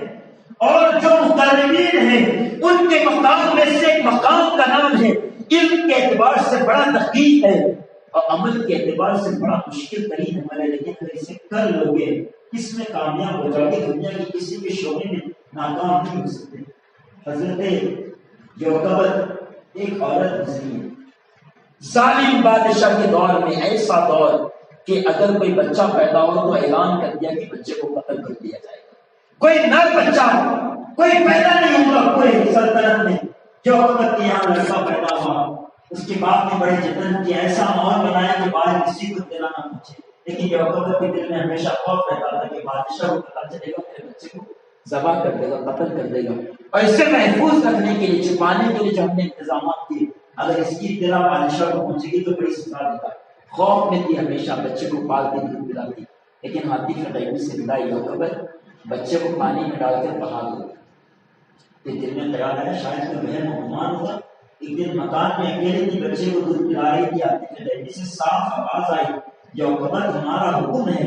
اور جو مقربین ہیں ان کے مقام میں سے ایک مقام کا نام ہے. علم کے اعتبار سے بڑا تحقیق ہے اور عمل کے اعتبار سے بڑا مشکل ترین عمل ہے، لیکن اگر اسے کر لو گے اس میں کامیاب ہو جاؤ گے، دنیا کی کسی بھی شعبے میں ناکام نہیں ہو سکتے. حضرت یوکبت ایک عورت گزری ہے ظالم بادشاہ کے دور میں، ایسا دور کہ اگر کوئی بچہ پیدا ہو تو اعلان کر دیا کہ بچے کو قتل کر دیا جائے گا. کوئی نر بچہ کوئی پیدا نہیں ہوا کوئی سلطنت میں. یوکبت کے یہاں لڑکا پیدا ہوا، اس کے باپ نے بڑے جتن کیا، ایسا ماحول بنایا کہ باہر کسی کو دینا نہ پوچھے. لیکن یوکبت کے دل میں ہمیشہ خوف رہتا تھا کہ بادشاہ کو پتہ چلے گا میرے بچے کو ذبح کر دے گا، قتل کر دے گا. اور اس سے محفوظ رکھنے کے لیے، چھپانے کے لیے جو ہم نے انتظامات کیے، اگر اس کی اطلاع بادشاہ کو پہنچے گی تو بڑی سزا دیتا. خوف میں تھی، ہمیشہ بچے کو پالتی دودھ پلاتی. لیکن ہاتھی کے ٹائم سے ملائی یوکبت بچے کو پانی میں ڈال کر بہا دو. پھر دل میں خیال آیا شاید کوئی بہن مہمان ہوگا. ایک دن مکان میں اکیلے تھی، بچے کو دودھ پلا رہی تھی. ہاتھی کے ٹائم سے صاف آواز آئی، یوکبت ہمارا حکم ہے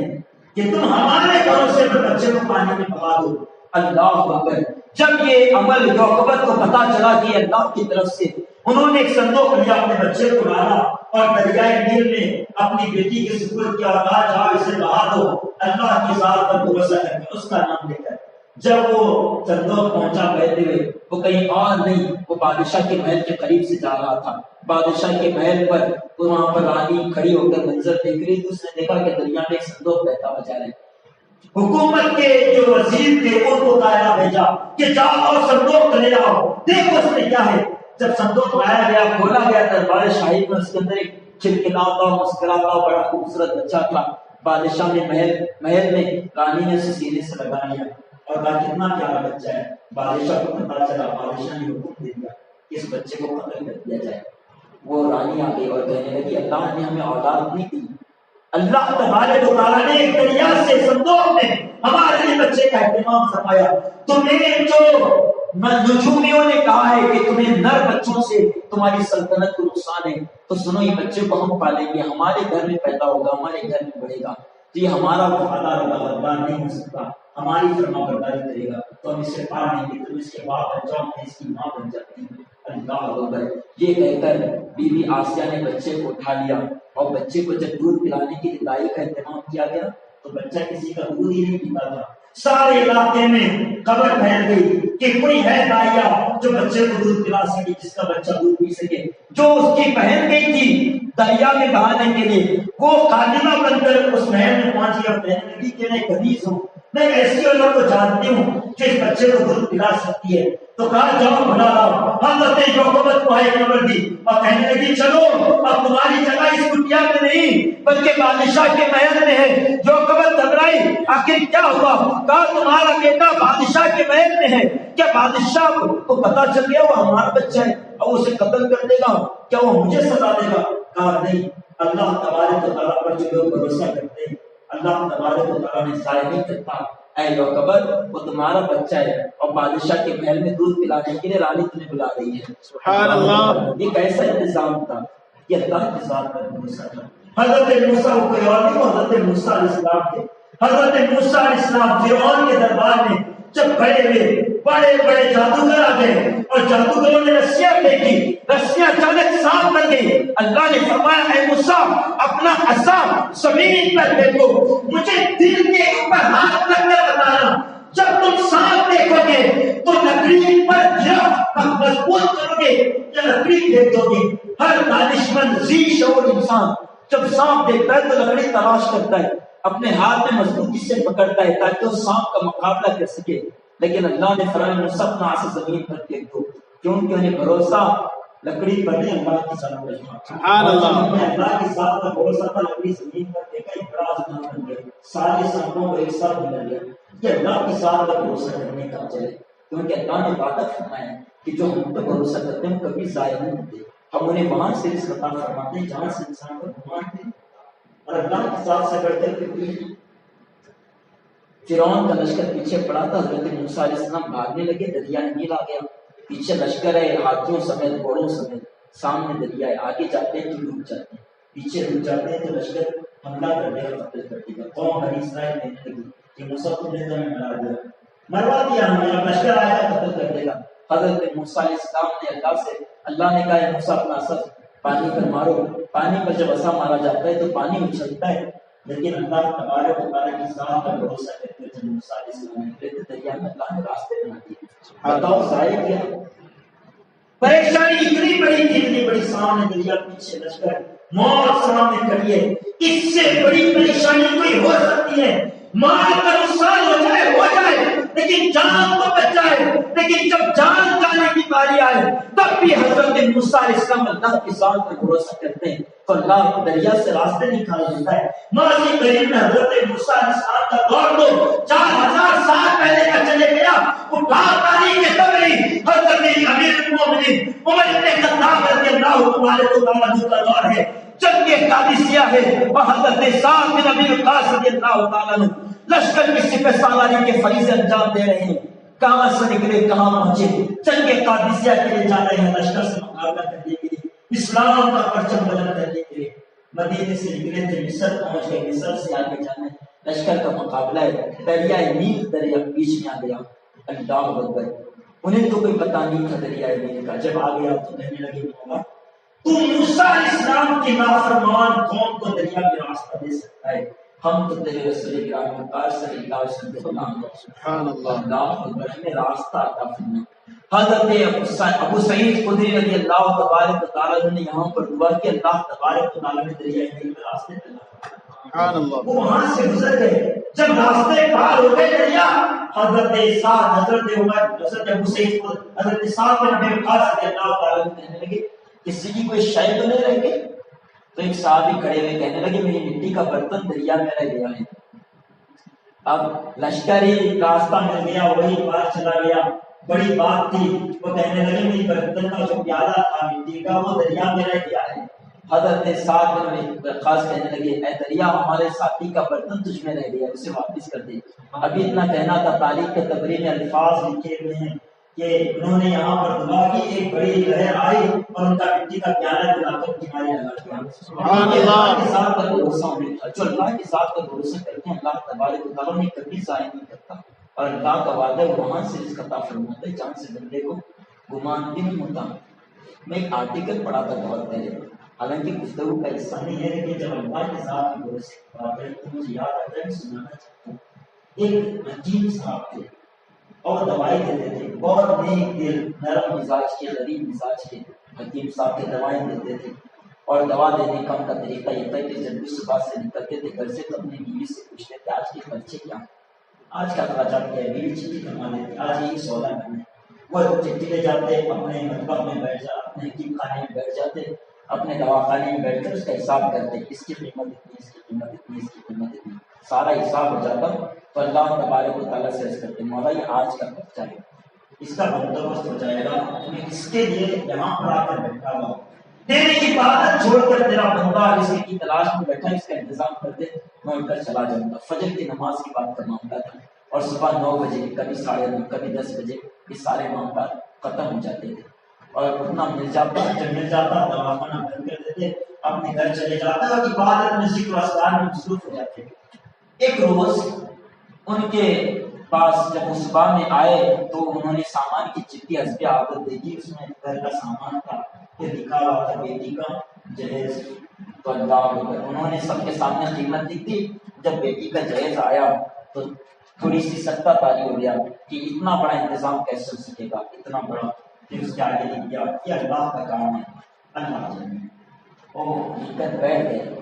کہ تم ہمارے بھروسے پر بچے کو پانی میں بہا دو. اللہ اکبر. جب یہ عمل یعقوب کو پتا چلا کہ اللہ کی طرف سے، انہوں نے ایک صندوق لیا، اپنے بچے کو ڈالا اور دریائے نیل میں اپنی بیٹی کے سپرد کیا، اور کہا جاؤ اسے بہا دو اللہ کی ذات پر بھروسہ کر کے، اس کا نام لے کر۔ جب وہ صندوق پہنچا بہتے ہوئے، وہ کہیں اور نہیں، وہ بادشاہ کے محل کے قریب سے جا رہا تھا۔ بادشاہ کے محل پر وہاں پر رانی کھڑی ہو کر منظر دیکھ رہی تھی، اس نے دیکھا کہ دریا میں ایک صندوق بہتا ہوا جا رہا ہے۔ حکومت کے جو وزیر تھے ان کو کہا بھیجا کہ جاؤ اور صندوق لے آؤ، دیکھو اس میں کیا ہے۔ جب صندوق لایا گیا، کھولا گیا، دربار شاہی میں اس کے اندر ایک چلکلاتا مسکراتا بڑا خوبصورت بچہ تھا۔ بادشاہ نے محل میں رانی نے اسے سینے سے لگا لیا اور کہا کتنا پیارا بچہ ہے۔ بادشاہ کو پتا چلا، بادشاہ نے حکم دے دیا کہ اس بچے کو قتل کر دیا جائے۔ وہ رانی آ گئی اور کہنے لگی اللہ نے ہمیں اولاد نہیں دی، اللہ تبارک و تعالیٰ نے ایک دریا سے صندوق میں ہمارے لیے بچے کا اہتمام فرمایا۔ تمہیں جو نجومیوں نے کہا ہے کہ تمہیں نر بچوں سے تمہاری سلطنت کو نقصان ہے، تو سنو یہ بچے کو ہم پالیں گے، ہمارے گھر میں پیدا ہوگا، ہمارے گھر میں بڑھے گا، تو یہ ہمارا وفادار ہوگا، غدار نہیں ہو سکتا، ہماری فرما برداری کرے گا، تو ہم اسے پال لیں گے، تم اس کے باپ بن جاؤ، میں اس کی ماں بن جاتی ہوں۔ اللہ اکبر۔ یہ کہہ کر بی بی آسیہ نے بچے کو اٹھا لیا، اور بچے کو جب دودھ پلانے کی دائی کا اہتمام کیا گیا تو بچہ کسی کا دودھ ہی نہیں پیتا تھا۔ سارے علاقے میں خبر پھیل گئی کہ کوئی ہے دائیا جو بچے کو دودھ پلا سکے، جس کا بچہ دودھ پی سکے۔ جو اس کی بہن گئی تھی دریا میں بہانے کے لیے، وہ خادمہ بن کر اس محل میں پہنچی اور کہنے لگی کہ میں کنیز ہوں، میں ایسی عورت کو جانتی ہوں جو اس بچے کو دودھ پلا سکتی ہے۔ تو کہا جاؤ بلا لاؤ۔ حضرت یعقوب کو ایک خبر دی اور کہنے لگی چلو اب تمہاری جگہ اس کٹیا میں نہیں بلکہ بادشاہ کے محل میں ہے۔ یعقوب گھبرائی، آخر کیا ہوا؟ کہا تمہارا بیٹا بادشاہ کے محل میں ہے، کیا بادشاہ کو پتا چل گیا وہ ہمارا بچہ ہے اور اسے قتل کر دے گا؟ کیا وہ مجھے سزا دے گا؟ کہا نہیں، اللہ تبارک و تعالیٰ پر جو لوگ بھروسہ کرتے ہیں اللہ تبارک و تعالیٰ نے ضائع نہیں کرتا۔ اے یعقوب وہ تمہارا بچہ ہے اور بادشاہ کے محل میں دودھ پلانے کے لیے رانی تمہیں بلا رہی ہے۔ سبحان اللہ۔ یہ کیسا انتظام تھا؟ یہ اللہ کے ذات پر بھروسہ تھا۔ حضرت موسیٰ کو کوئی اور نہیں، حضرت موسیٰ علیہ السلام تھے۔ حضرت موسیٰ علیہ السلام فرعون کے دربار میں جب کھڑے ہوئے، بڑے بڑے جادوگر آ گئے اور جادوگروں نے رسیاں پھینکی، رسیاں اچانک سانپ بن گئی۔ اللہ نے فرمایا اے موسیٰ اپنا عصا زمین پر پھینکو، مجھے دل کے اوپر ہاتھ رکھ کر بتانا، جب تم سانپ دیکھو گے تو لکڑی پر گرفت مضبوط کرو گے یا لکڑی پھینک دو گے۔ ہر دانشمند ذی شعور انسان جب سانپ دیکھتا ہے تو لکڑی تلاش کرتا ہے، اپنے ہاتھ میں مضبوطی سے پکڑتا ہے تاکہ وہ سانپ کا مقابلہ کر سکے۔ لیکن اللہ نے فرمایا موسیٰ اپنا عصا زمین پر پھینک دو، کیونکہ انہیں بھروسہ لکڑی پر نہیں اللہ کی ذات پر۔ سبحان اللہ۔ اللہ کی ذات پر بھروسہ تھا، لکڑی زمین پر پھینکا، ایک بڑا آزمائش بن گیا، سارے سانپوں کو ایک ساتھ ملا لیا۔ یہ اللہ کی ذات پر بھروسہ کرنے کا اجر ہے، کیونکہ اللہ نے وعدہ فرمایا کہ جو ہم پر بھروسہ کرتے ہیں کبھی ضائع نہیں ہوتے، ہم انہیں وہاں سے رزق عطا فرماتے ہیں جہاں سے انسان پر گمان ہے۔ اور اللہ کی ذات سے بڑھتے ہوئے فرعون کا لشکر پیچھے پڑا تھا، حضرت موسیٰ علیہ السلام بھاگنے لگے، دریا نیل آ گیا، پیچھے لشکر ہے ہاتھیوں سمیت گھوڑوں سمیت، سامنے دریا ہے، آگے جاتے ہیں تو ڈوب جاتے ہیں، پیچھے ڈوب جاتے ہیں تو لشکر حملہ کر دے گا، قتل کر دے گا۔ قوم بنی اسرائیل کہنے لگی کہ موسیٰ تم نے تو ہمیں مرا دیا، مروا دیا ہمیں، اب لشکر آئے گا قتل کر دے گا۔ حضرت موسیٰ علیہ السلام نے اللہ نے کہا موسیٰ اپنا عصا پانی پر مارو، پانی پر جب عصا مارا جاتا ہے تو پانی اچھلتا ہے، لیکن اللہ تبارک و تعالیٰ کی ذات پر بھروسہ کرتے ہوئے جب موسیٰ علیہ السلام نکلے تو دریا میں اللہ نے راستے بنا دیے۔ بتاؤ ضائع کیا؟ پریشانی اتنی بڑی تھی، اتنی بڑی، سامنے دریا، پیچھے لشکر، موت سامنے کھڑی ہے، اس سے بڑی پریشانی کوئی ہو سکتی ہے؟ مال کا نقصان ہو جائے لیکن جان تو بچ جائے، لیکن جب جان جانے کی باری آئے تب بھی حضرت موسیٰ علیہ السلام اللہ کی ذات پر بھروسہ کرتے ہیں تو اللہ دریا سے راستے نکال دیتا ہے۔ ماضی قریب میں حضرت موسیٰ علیہ السلام کا دور تو 4000 سال پہلے کا چلے گیا، اٹھا تاریخ کے تبری حضرت امیر المومنین عمر بن خطاب رضی اللہ عنہ کا دور ہے، جنگ قادسیہ ہے، اور حضرت سعد بن ابی وقاص رضی اللہ تعالیٰ عنہ لشکر کی سپہ سالاری کے فریضے انجام دے رہے ہیں، کہاں سے نکلے کہاں پہنچے، جنگ قادسیہ کے لیے جا رہے ہیں، لشکر سے مقابلہ کرنے کے لیے، اسلام کا پرچم بلند کرنے کے لیے مدینے سے نکلے تھے، مصر پہنچ گئے، مصر سے آگے جانا ہے، لشکر کا مقابلہ ہے، دریائے نیل دریا بیچ میں آ گیا، اللہ اکبر. انہیں تو کوئی پتہ نہیں تھا دریائے نیل کا. جب آ گیا تو کہنے لگے مولا تو موسیٰ علیہ السلام کی نافرمان قوم کو دریا میں راستہ دے سکتا ہے, ہم تو تیرے رسول کرام مطہر صلی اللہ علیہ وسلم کے غلام ہیں. سبحان اللہ. اللہ اکبر. ہمیں راستہ عطا فرما. حضرت ابو سعید خدری رضی اللہ تبارک و تعالیٰ نے یہاں پر دعا کی, اللہ تبارک و تعالیٰ نے دریائے نیل کے راستے سبحان اللہ. وہ وہاں سے گزر گئے. جب راستے پار ہو گئے دریا, حضرت سعد, حضرت عمر, حضرت ابو سعید, حضرت سعد بن ابی وقاص رضی اللہ تعالیٰ عنہ کہنے لگے کسی کی کوئی شے تو نہیں رہ گئی؟ تو ایک صحابی کھڑے ہوئے کہنے لگے میری مٹی کا برتن دریا میں رہ گیا ہے. اب لشکری راستہ مل گیا, وہی پار چلا گیا, بڑی بات تھی. وہ کہنے لگے میری برتن کا جو پیالہ تھا مٹی کا وہ دریا میں رہ گیا ہے. حضرت سعد بن وقاص کہنے لگے اے دریا ہمارے ساتھی کا برتن تجھ میں رہ گیا, اسے واپس کر دے. ابھی اتنا کہنا تھا, تاریخ کے تبری میں الفاظ لکھے ہوئے ہیں کہ انہوں نے یہاں پر دعا کی, ایک بڑی لہر آئی اور ان کا مٹی کا پیالہ دلا کر کنارے لگا دیا. سبحان اللہ. کے ساتھ کا بھروسہ ہونے کا, جو اللہ کے ساتھ کا بھروسہ کرتے ہیں اللہ تبارک و تعالیٰ نے کبھی ضائع نہیں کرتا, اور اللہ کا وعدہ وہاں سے رزق عطا فرماتا ہے جہاں سے بندے کو گمان بھی نہیں ہوتا. میں ایک آرٹیکل پڑھا تھا بہت پہلے, حالانکہ گفتگو کا حصہ نہیں ہے, لیکن جب اللہ کے ساتھ کی بھروسے کی بات ہے تو مجھے یاد آتا ہے, سنانا چاہتا ہوں. ایک حکیم صاحب تھے اور دوائی دیتے تھے, بہت نیک دل, نرم مزاج کے, غریب مزاج کے حکیم صاحب کے دوائیں دیتے تھے. اور دوا دینے کا ان کا طریقہ یہ تھا کہ جب بھی صبح سے نکلتے تھے گھر سے تو اپنی بیوی سے پوچھتے تھے آج کے خرچے کیا, آج کا خرچہ کیا ہے, بیوی چٹھی کما لیتی, آج یہی سودا کرنا ہے. وہ چٹھی لے جاتے, اپنے مطبخ میں بیٹھ جاتے, اپنے حکیم خانے میں بیٹھ جاتے, اپنے دواخانے میں بیٹھ کر اس کا حساب کرتے, اس کی قیمت اتنی, اس کی قیمت اتنی, اس کی قیمت اتنی, سارا حساب ہو جاتا. تو اللہ تبارک و تعالیٰ سے عرض کرتے مولا یہ آج کا خرچہ ہے, اس کا بندوبست ہو جائے گا, میں اس کے لیے یہاں پر آ کر بیٹھا ہوا, تیری عبادت چھوڑ کر تیرا بندہ رزق کی تلاش میں بیٹھا, اس کا انتظام کر دے, میں اٹھ کر چلا جاؤں گا. فجر کی نماز کی بات کا معاملہ تھا, اور صبح 9 بجے, کبھی 9:30, کبھی 10 بجے یہ سارے معاملات ختم ہو جاتے تھے. اور اتنا مل جاتا, جب مل جاتا دواخانہ بند کر دیتے, اپنے گھر چلے جاتے اور عبادت میں ذکر و اذکار میں مصروف ہو جاتے. ایک روز ان کے پاس جب وہ صبح میں آئے تو انہوں نے سامان کی چٹھی حسب عادت دیکھی, اس میں گھر کا سامان تھا, پھر لکھا ہوا تھا بیٹی کا جہیز. تو اللہ انہوں نے سب کے سامنے قیمت دی تھی. جب بیٹی کا جہیز آیا تو تھوڑی سی سکتہ تاری ہو گیا کہ اتنا بڑا انتظام کیسے ہو سکے گا, اتنا بڑا. پھر اس کے آگے لکھ دیا کہ اللہ کا کام ہے, اللہ جانے. وہ لکھ کر بیٹھ گئے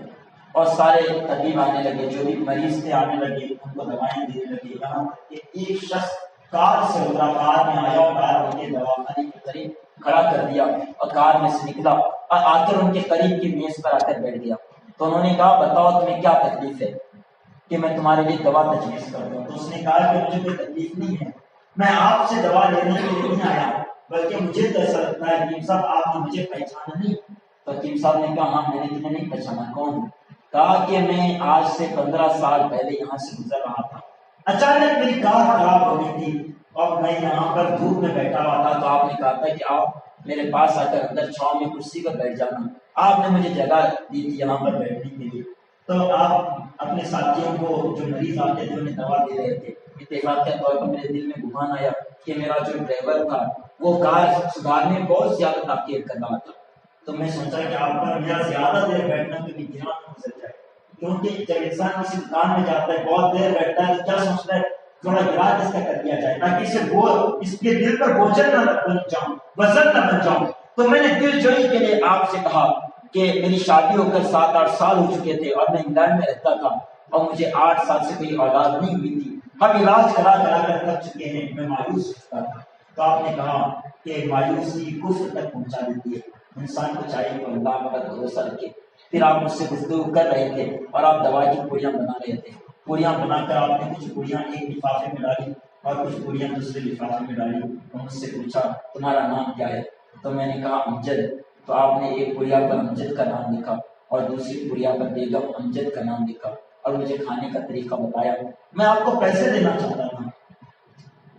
اور سارے طبیب آنے لگے, جو بھی مریض تھے آنے لگے, ان کو دوائیں دینے لگے. یہاں ایک شخص کار سے اترا, کار میں آیا اور کار ان کے دواخانے کے قریب کھڑا کر دیا اور کار میں سے نکلا اور آ کر ان کے قریب کی میز پر آ کر بیٹھ گیا. تو انہوں نے کہا بتاؤ تمہیں کیا تکلیف ہے کہ میں تمہارے لیے دوا تجویز کر دوں. تو اس نے کہا کہ مجھے کوئی تکلیف نہیں ہے, میں آپ سے دوا لینے کے لیے نہیں آیا, بلکہ مجھے تو ایسا لگتا ہے حکیم صاحب آپ نے مجھے پہچانا نہیں. تو حکیم صاحب نے کہا ہاں میں نے تمہیں نہیں پہچانا, کون؟ کہا کہ میں آج سے 15 سال پہلے یہاں سے گزر رہا تھا, اچانک میری کار خراب ہو گئی تھی اور میں یہاں پر دھوپ میں بیٹھا ہوا تھا. تو آپ نے کہا تھا کہ آپ میرے پاس آ کر اندر چھاؤں میں کرسی پر بیٹھ جانا, آپ نے مجھے جگہ دی تھی یہاں پر بیٹھنے کے لیے. تو آپ اپنے ساتھیوں کو جو مریض آتے تھے انہیں دوا دے رہے تھے. اتفاق کے طور پر میرے دل میں گمان آیا کہ میرا جو ڈرائیور تھا وہ کار سدھارنے میں بہت زیادہ تاخیر کر رہا تھا. تو میں سوچا کہ آپ پر میرا زیادہ دیر بیٹھنا کبھی دھیان نہ گزر جائے, کیونکہ جب انسان کسی دکان میں جاتا ہے بہت دیر بیٹھتا ہے تو کیا سوچتا ہے تھوڑا گراج اس کا کر دیا جائے تاکہ اس کے دل پر بوجھل نہ بن جاؤں, وزن نہ بن جاؤں. تو میں نے دل جوئی کے لیے آپ سے کہا کہ میری شادی ہو کر 7-8 سال ہو چکے تھے اور میں انگلینڈ میں رہتا تھا اور مجھے 8 سال سے کوئی اولاد نہیں ہوئی تھی. ہم علاج کرا کر تھک چکے ہیں, میں مایوس ہوتا تھا. تو آپ نے کہا کہ مایوسی کفر تک پہنچا دیتی ہے, انسان کو چاہیے کہ اللہ پر بھروسہ رکھے. پھر آپ مجھ سے گفتگو کر رہے تھے اور آپ دوا کی پوڑیاں بنا رہے تھے. پوڑیاں بنا کر آپ نے کچھ پوڑیاں ایک لفافے میں ڈالی اور کچھ پوڑیاں دوسرے لفافے میں ڈالی. اور مجھ سے پوچھا تمہارا نام کیا ہے؟ تو میں نے کہا امجد. تو آپ نے ایک پوڑیا پر امجد کا نام لکھا اور دوسری پوڑیا پر بیگم امجد کا نام لکھا اور مجھے کھانے کا طریقہ بتایا. میں آپ کو پیسے دینا چاہتا تھا,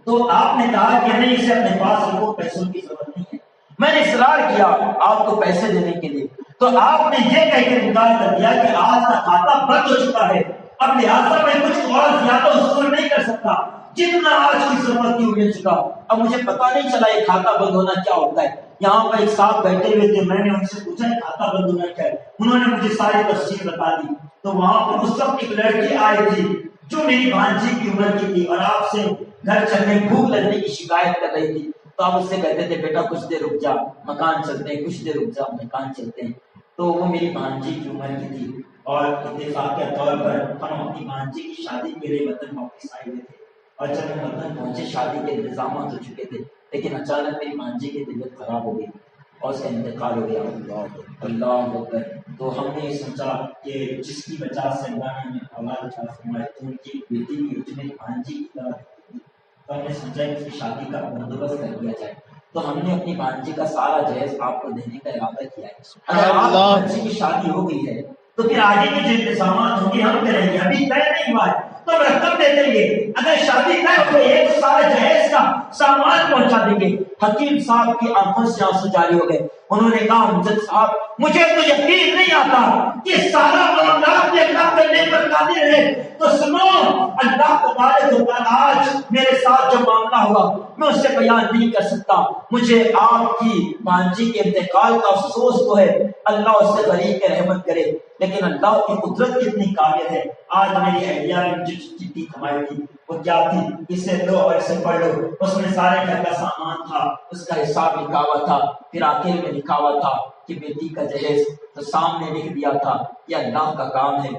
تو آپ نے کہا کہ نہیں اسے اپنے پاس رکھو, پیسوں کی ضرورت نہیں ہے. میں نے اصرار کیا آپ کو پیسے دینے کے لیے, تو آپ نے یہ کہہ کر انکار کر دیا کہ آج کا کھاتا بند ہو چکا ہے, اب لہٰذا میں کچھ اور زیادہ وصول نہیں کر سکتا، جتنا آج کی ضرورت تھی وہ مل چکا۔ اب مجھے پتا نہیں چلا یہ کھاتا بند ہونا کیا ہوتا ہے۔ یہاں پر ایک صاحب بیٹھے ہوئے تھے، میں نے ان سے پوچھا کھاتا بند ہونا کیا ہے، انہوں نے مجھے ساری تفصیل بتا دی۔ تو وہاں پر اس وقت ایک لڑکی آئی تھی جو میری بھانجی کی عمر کی تھی، اور آپ سے گھر چلنے بھوک لگنے کی شکایت کر رہی تھی۔ تو آپ اس سے کہتے تھے بیٹا کچھ دیر رک جا، مکان چلتے ہیں، کچھ دیر رک جا، مکان چلتے ہیں۔ تو وہ میری بھانجی کی عمر کی تھی، اور اتفاق کے طور پر ہم اپنی بھانجی کی شادی کے لیے وطن واپس آئے ہوئے تھے، اور جب ہم وطن پہنچے شادی کے انتظامات ہو چکے تھے، لیکن اچانک میری بھانجی کی طبیعت خراب ہو گئی اور اس کا انتقال ہو گیا۔ اللہ اکبر۔ تو ہم نے یہ سوچا کہ جس کی وجہ سے اللہ نے ہمیں اولاد عطا فرمائی، تو ان کی بیٹی کی اس میں بھانجی کی طرح، تو ہم نے سوچا کہ اس کی شادی کا بندوبست کر دیا جائے۔ تو ہم نے اپنی بھانجی کا سارا جہیز آپ کو دینے کا ارادہ کیا ہے۔ اگر آپ بھانجی کی شادی ہو گئی ہے تو پھر آگے کے جو انتظامات ہوں گے ہم کریں گے، ابھی طے نہیں ہوا ہے تو رقم دے دیں گے۔ اگر شادی طے ہو گئی ہے تو سارے جہیز کا سامان پہنچا دیں گے۔ حکیم صاحب کی آنکھوں سے آنسو جاری ہو گئے۔ انہوں نے کہا امجد صاحب مجھے تو یقین نہیں آتا کہ سارا معاملات میں اللہ کرنے پر قادر ہے۔ تو سنو، اللہ تبارک و تعالیٰ آج میرے ساتھ جو معاملہ ہوا میں اسے بیان نہیں کر سکتا۔ مجھے آپ کی بھانجی کے انتقال کا افسوس تو ہے، اللہ اس سے غریق رحمت کرے، لیکن اللہ کی قدرت کتنی قابل ہے۔ آج میری اہلیہ نے مجھے چٹھی تھمائی تھی، وہ کیا تھی، اسے لو اور اسے پڑھ لو۔ اس میں سارے گھر کا سامان تھا، اس کا حساب لکھا ہوا تھا، پھر آخر میں لکھا ہوا تھا کہ بیٹی کا جہیز، تو سامنے لکھ دیا تھا یہ اللہ کا کام ہے،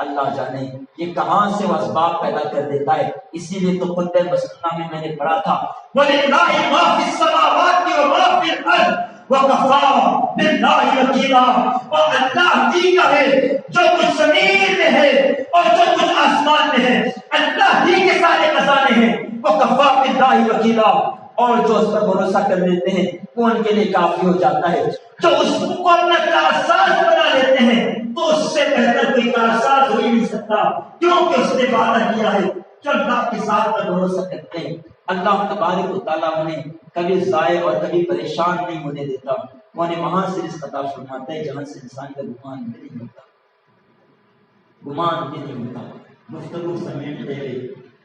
اللہ جانے یہ کہاں سے وہ اسباب پیدا کر دیتا ہے۔ اسی لیے تو خطبہ مسنونہ میں نے پڑھا تھا وَلِلَّهِ مَا فِي السَّمَاوَاتِ وَمَا فِي الْأَرْضِ وَكَفَىٰ بِاللَّهِ وَكِيلًا۔ اور اللہ ہی کا ہے جو کچھ زمین میں ہے اور جو کچھ آسمان میں ہے، اللہ ہی کے سارے خزانے ہیں۔ وَكَفَىٰ بِاللَّهِ وَكِيلًا، اور جو اس پر بھروسہ کر لیتے ہیں وہ ان کے لیے کافی ہو جاتا ہے۔ جو اس کو اپنا کارساز بنا لیتے ہیں تو اس سے بہتر کوئی کارساز ہو ہی نہیں سکتا، کیونکہ اس نے وعدہ کیا ہے جو اللہ کے ساتھ پر بھروسہ کرتے ہیں اللہ تبارک و تعالیٰ انہیں کبھی ضائع اور کبھی پریشان نہیں ہونے دیتا، وہ انہیں وہاں سے رزق عطا فرماتا ہے جہاں سے انسان کا گمان بھی نہیں ہوتا، گمان بھی نہیں ہوتا۔ گفتگو سمیٹ دے رہے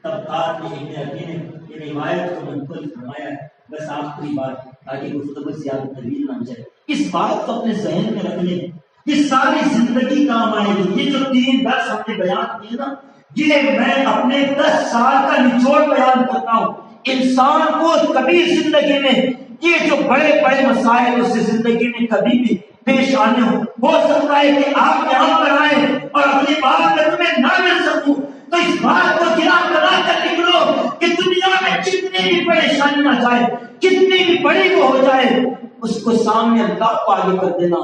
طبقات میں ابن عربی نے یہ روایت کو منقول فرمایا ہے۔ بس آخری بات تاکہ گفتگو زیادہ طویل نہ ہو جائے، اس بات کو اپنے ذہن میں رکھ لیں، یہ ساری زندگی کام آئے گی۔ یہ جو 3 درس ہم نے بیان کیے نا، یہ میں اپنے 10 سال کا نچوڑ بیان کرتا ہوں۔ انسان کو کبھی زندگی میں یہ جو بڑے بڑے مسائل اس سے زندگی میں کبھی بھی پیش آنے ہو سکتا ہے کہ آپ یہاں پر آئیں اور اپنی بات میں تمہیں نہ مل سکوں، تو اس بات کو گرا بنا کر نکلو کہ دنیا میں کتنی بھی پریشانی آ جائے، کتنی بھی بڑی وہ ہو جائے، اس کو سامنے اللہ کو آگے کر دینا،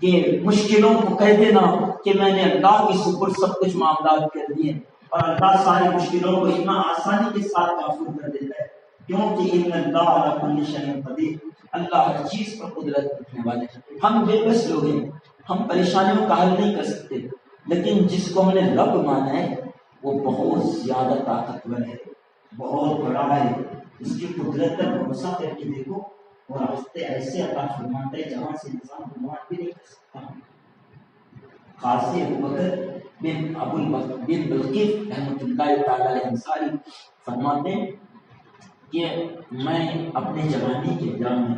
کہ مشکلوں کو کہہ دینا کہ میں نے اللہ کی سپرد سب کچھ معاملات کر دیے، اور اللہ ساری مشکلوں کو اتنا آسانی کے ساتھ معفو کر دیتا ہے، کیونکہ ان اللہ علی کل شیء قدیر، اللہ ہر چیز پر قدرت رکھنے والے ہیں۔ ہم بے بس لوگ ہیں، ہم پریشانیوں کا حل نہیں کر سکتے، لیکن جس کو ہم نے رب مانا ہے وہ بہت زیادہ طاقتور ہے، بہت بڑا ہے، اس کی قدرت پر بھروسہ کر کے دیکھو، اور راستے ایسے عطا فرماتا ہے جہاں سے انسان گمان بھی نہیں کر سکتا۔ قاضی ابوبکر بن بلقیس رحمۃ اللہ تعالی علیہ انصاری فرماتے ہیں کہ میں اپنے جوانی کے ایام میں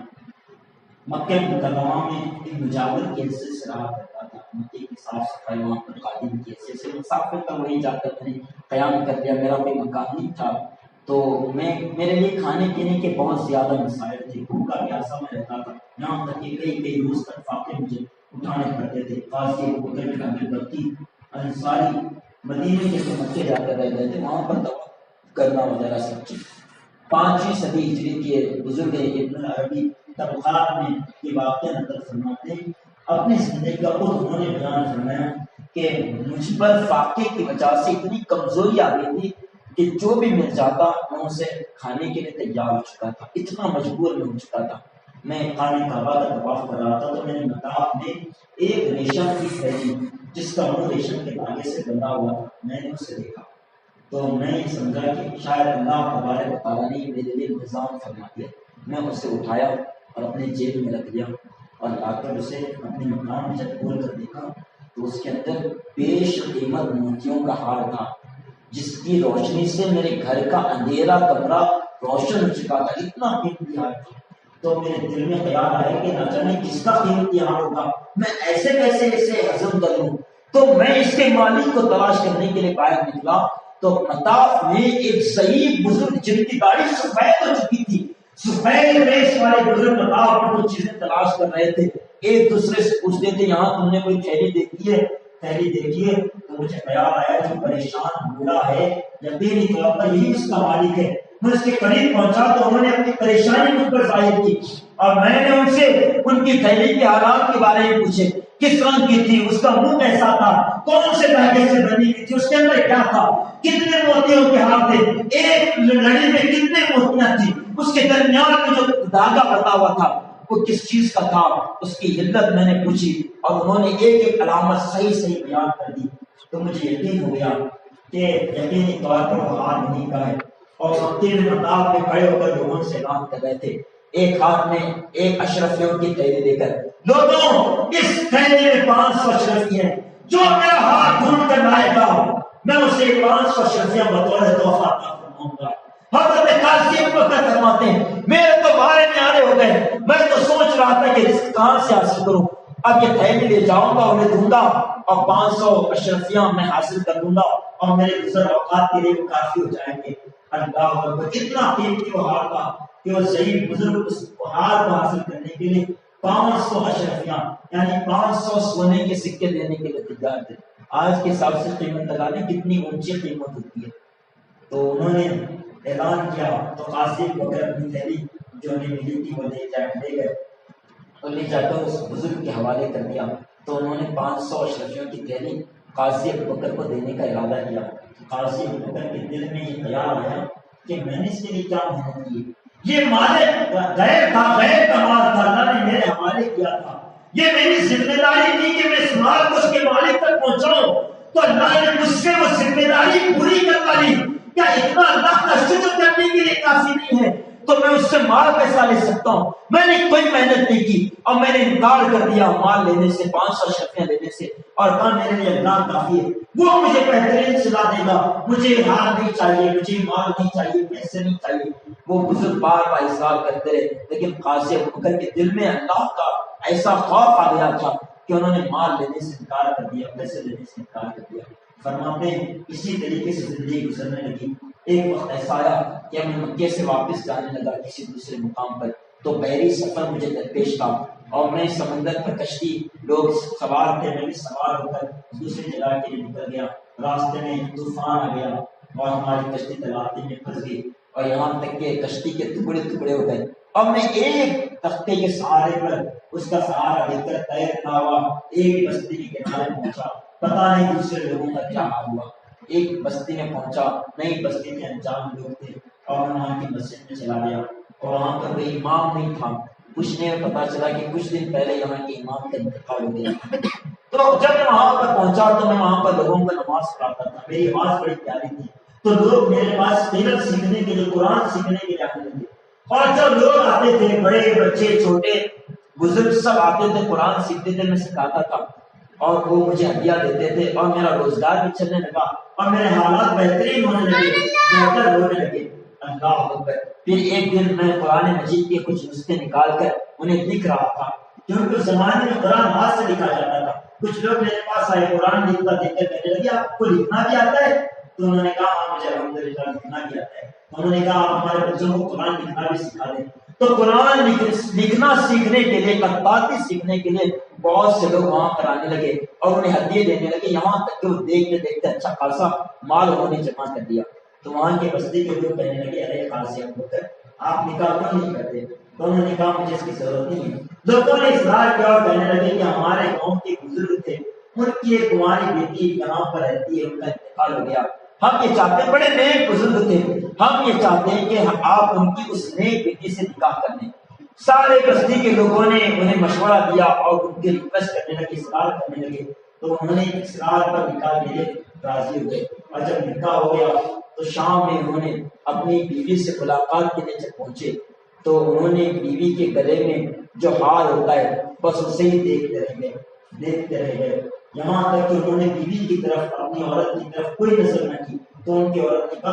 مکہ مکرمہ میں ایک مجاور کی حیثیت سے رہا کرتا تھا، مکے کی صاف صفائی وہاں پر خادم کی حیثیت سے مسافر تھا، وہیں جا کر میں نے قیام کر لیا، میرا کوئی مکان نہیں تھا، تو میرے لیے کھانے پینے کے بہت زیادہ مسائل تھے، بھوکا پیاسا میں رہتا تھا، یہاں تک کہ کئی روز تک فاقے مجھے اٹھانے پڑتے تھے۔ قاضی ابوبکر بن بلقیس انصاری مدینے کے مکے جا کر رہ گئے تھے، وہاں پر دوا کرنا وغیرہ سب چیز۔ 5ویں صدی ہجری کے بزرگ ابن عربی طبقات میں یہ واقعہ نقل فرماتے ہیں، اپنی زندگی کا خود انہوں نے بیان فرمایا کہ مجھ پر فاقے کی وجہ سے اتنی کمزوری آ گئی تھی کہ جو بھی مل جاتا میں اسے کھانے کے لیے تیار ہو چکا تھا، اتنا مجبور میں ہو چکا تھا۔ میں خانہ کعبہ کا طواف کر رہا تھا تو میں نے مطاف میں ایک ریشم کی تھیلی جس کا منہ ریشم کے دھاگے سے بندھا ہوا تھا، میں نے اسے دیکھا تو میں یہ سمجھا کہ شاید اللہ تبارک و تعالیٰ نے میرے لیے انتظام فرما دیا۔ میں اسے اٹھایا اور اپنے جیب میں رکھ لیا، اور لا کر اسے اپنے مکان میں جب کھول کر دیکھا تو اس کے اندر بیش قیمت موتیوں کا ہار تھا، جس کی روشنی سے میرے گھر کا اندھیرا کمرہ روشن ہو چکا تھا، اتنا قیمتی ہار تھا۔ تو میرے دل میں خیال آیا کہ نہ جانے کس کا قیمتی ہار ہوگا، میں ایسے کیسے اسے ہضم کر لوں۔ تو میں اس کے مالک کو تلاش کرنے کے لیے باہر نکلا، تو مطاف میں ایک ضعیف بزرگ جن کی داڑھی سفید ہو چکی تھی، سفید ریش والے بزرگ مطاف میں کچھ چیزیں تلاش کر رہے تھے۔ ایک دوسرے سے پوچھتے تھے یہاں تم نے کوئی تھیلی دیکھی ہے، تھیلی دیکھی ہے؟ تو مجھے خیال آیا کہ پریشان بوڑھا ہے، یقینی طور پر یہی اس کا مالک ہے۔ میں اس کے قریب پہنچا تو انہوں نے اپنی پریشانی مجھ پر ظاہر کی، اور میں نے ان سے ان کی تھیلی کے حالات کے بارے میں پوچھے، کس رنگ کی تھی، اس کا منہ کیسا تھا، کون سے دھاگے سے بنی ہوئی تھی، اس کے اندر کیا تھا، کتنے موتیوں کے ہار تھے، ایک لڑی میں کتنے موتیاں تھی، اس کے درمیان میں جو دھاگا بتا ہوا تھا وہ کس چیز کا تھا، اس کی علت میں نے پوچھی، اور انہوں نے ایک ایک علامت صحیح صحیح بیان کر دی۔ تو مجھے یقین ہو گیا کہ یقینی طور پر وہ ہار نہیں کا ہے، اور تین مطاف میں کھڑے ہو کر لوگوں سے بات کر رہے تھے، ایک ہاتھ میں ایک اشرفیوں کی تھیلی دے کر، لوگوں اس تھیلی میں 500 اشرفی ہیں، جو میرا ہاتھ ڈھونڈ کر لائے گا میں اسے 500 اشرفیاں بطور تحفہ عطا فرماؤں گا۔ حضرت قاسم کو فرماتے ہیں میرے تو بارے میں آنے ہو گئے، میں تو سوچ رہا تھا کہ رزق کہاں سے حاصل کروں، اب یہ تھیلی لے جاؤں گا انہیں دوں گا اور 500 اشرفیاں میں حاصل کر لوں گا اور میرے گزر اوقات کے لیے وہ کافی ہو جائیں گے۔ اللہ اکبر، اتنا قیمتی وہ ہار تھا کہ وہ ضعیف بزرگ اس ہار کو حاصل کرنے کے لیے 500 اشرفیاں یعنی 500 سونے کے سکے دینے کے لیے تیار تھے۔ آج کے حساب سے قیمت لگانے کتنی اونچی قیمت ہوتی ہے۔ تو انہوں نے اعلان کیا تو قاسم کو اپنی تھیلی جو انہیں ملی تھی وہ لے گئے اور لے جا کر اس بزرگ کے حوالے کر دیا۔ تو انہوں نے 500 اشرفیوں کی تھیلی قاضی ابوبکر کو دینے کا ارادہ کیا۔ قاضی ابوبکر کے دل میں یہ خیال آیا کہ میں نے اس کے لیے کیا محنت کی، یہ مالک غیر تھا، غیر کا مال تھا، اللہ نے میرے حوالے کیا تھا، یہ میری ذمہ داری تھی کہ میں اس مال کو اس کے مالک تک پہنچاؤں، تو اللہ نے مجھ سے وہ ذمہ داری پوری کروا لی۔ کیا اتنا اللہ کا شکر کرنے کے لیے کافی نہیں ہے؟ تو میں اس سے مال پیسہ لے سکتا ہوں، میں نے کوئی محنت نہیں کی اور میں نے انکار کر دیا مال لینے سے، 500 اشرفیاں لینے سے، اور کہا میرے لیے اللہ کافی ہے، وہ مجھے بہترین سلا دے گا، مجھے ہار نہیں چاہیے، مجھے مال نہیں چاہیے، پیسے نہیں چاہیے۔ وہ بزرگ بار بار اصرار کرتے رہے، لیکن قاضی ابوبکر کے دل میں اللہ کا ایسا خوف آ گیا تھا کہ انہوں نے مال لینے سے انکار کر دیا، پیسے لینے سے انکار کر دیا۔ فرماتے ہیں اسی طریقے سے زندگی گزرنے لگی۔ ایک وقت ایسا آیا کہ میں مکے سے واپس جانے لگا کسی دوسرے مقام پر، تو بحری سفر مجھے درپیش تھا اور میں سمندر پر کشتی، لوگ سوار تھے، میں بھی سوار ہو کر دوسری جگہ کے لیے نکل گیا۔ راستے میں طوفان آ گیا اور ہماری کشتی تلاتی میں پھنس گئی، اور یہاں تک کہ کشتی کے ٹکڑے ٹکڑے ہو گئے، اور میں ایک تختے کے سہارے پر اس کا سہارا لے کر تیرتا ہوا ایک بستی کے کنارے پہنچا۔ پتہ نہیں دوسرے لوگوں کا کیا حال ہوا، ایک بستی میں پہنچا، نئی بستی کے انجان لوگ تھے، اور وہاں کی مسجد میں چلا گیا، اور وہاں پر کوئی امام نہیں تھا۔ پوچھنے میں پتا چلا کہ کچھ دن پہلے یہاں کے امام کا انتقال ہو گیا۔ تو جب میں وہاں پر پہنچا تو میں وہاں پر لوگوں کو نماز پڑھاتا تھا، میری آواز بڑی پیاری تھی، تو لوگ میرے پاس قرآن سیکھنے کے لیے آنے لگے، اور جب لوگ آتے تھے، بڑے بچے چھوٹے بزرگ سب آتے تھے، قرآن سیکھتے تھے، میں سکھاتا تھا، اور وہ مجھے ہدیہ دیتے تھے، اور میرا روزگار بھی چلنے لگا، اور میرے حالات بہترین ہونے لگے، بہتر ہونے لگے۔ اللہ اکبر۔ پھر ایک دن میں قرآن مجید کے کچھ نسخے نکال کر انہیں لکھ رہا تھا، کیونکہ اس زمانے میں قرآن ہاتھ سے لکھا جاتا تھا۔ کچھ لوگ میرے پاس آئے، قرآن لکھتا دیکھ کر کہنے لگے آپ کو لکھنا بھی آتا ہے؟ تو انہوں نے کہا ہاں مجھے الحمدللہ لکھنا بھی آتا ہے۔ انہوں نے کہا آپ ہمارے بچوں کو قرآن لکھنا بھی سکھا دیں۔ تو قرآن لکھنا سیکھنے کے لیے، خطاطی سیکھنے کے لیے بہت سے لوگ وہاں پر آنے لگے اور انہیں ہدیے دینے لگے، یہاں تک کہ وہ دیکھتے دیکھتے اچھا خاصا مال انہوں نے جمع کر دیا۔ تو وہاں کے بستی کے لوگ کہنے لگے ارے قاضی ابوبکر آپ نکاح کیوں نہیں کرتے؟ تو انہوں نے کہا مجھے اس کی ضرورت نہیں ہے۔ لوگوں نے اصرار کیا اور کہنے لگے کہ ہمارے قوم کے بزرگ تھے، ان کی ایک کماری بیٹی یہاں پر رہتی ہے، ان کا انتقال ہو گیا، ہم یہ چاہتے ہیں، بڑے نیک بزرگ تھے، ہم یہ چاہتے ہیں کہ آپ ان کی اس نیک بیٹی سے نکاح کر لیں۔ سارے بستی کے لوگوں نے انہیں مشورہ دیا اور ان کی ریکویسٹ کرنے لگے، اصرار کرنے لگے، تو انہوں نے اصرار پر نکاح کے لیے راضی ہو گئے، اور جب نکاح ہو گیا تو شام میں انہوں نے اپنی بیوی سے ملاقات کے لیے جب پہنچے تو انہوں نے بیوی کے گلے میں جو ہار ہوتا ہے بس اسے ہی دیکھتے رہ گئے، یہاں تک کہ انہوں نے بیوی کی طرف، اپنی عورت کی طرف کوئی نظر نہ کی، تو ان کی عورت نے کہا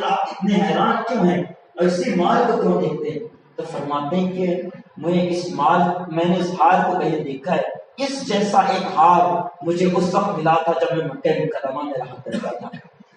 آپ اتنے حیران کیوں ہیں اور اسی مال کو کیوں دیکھتے ہیں؟ تو فرماتے ہیں کہ میں نے اس ہار کو کہیں دیکھا ہے، اس جیسا ایک ہار مجھے اس وقت ملا تھا جب میں مکہ مکرمہ میں رہا کرتا تھا،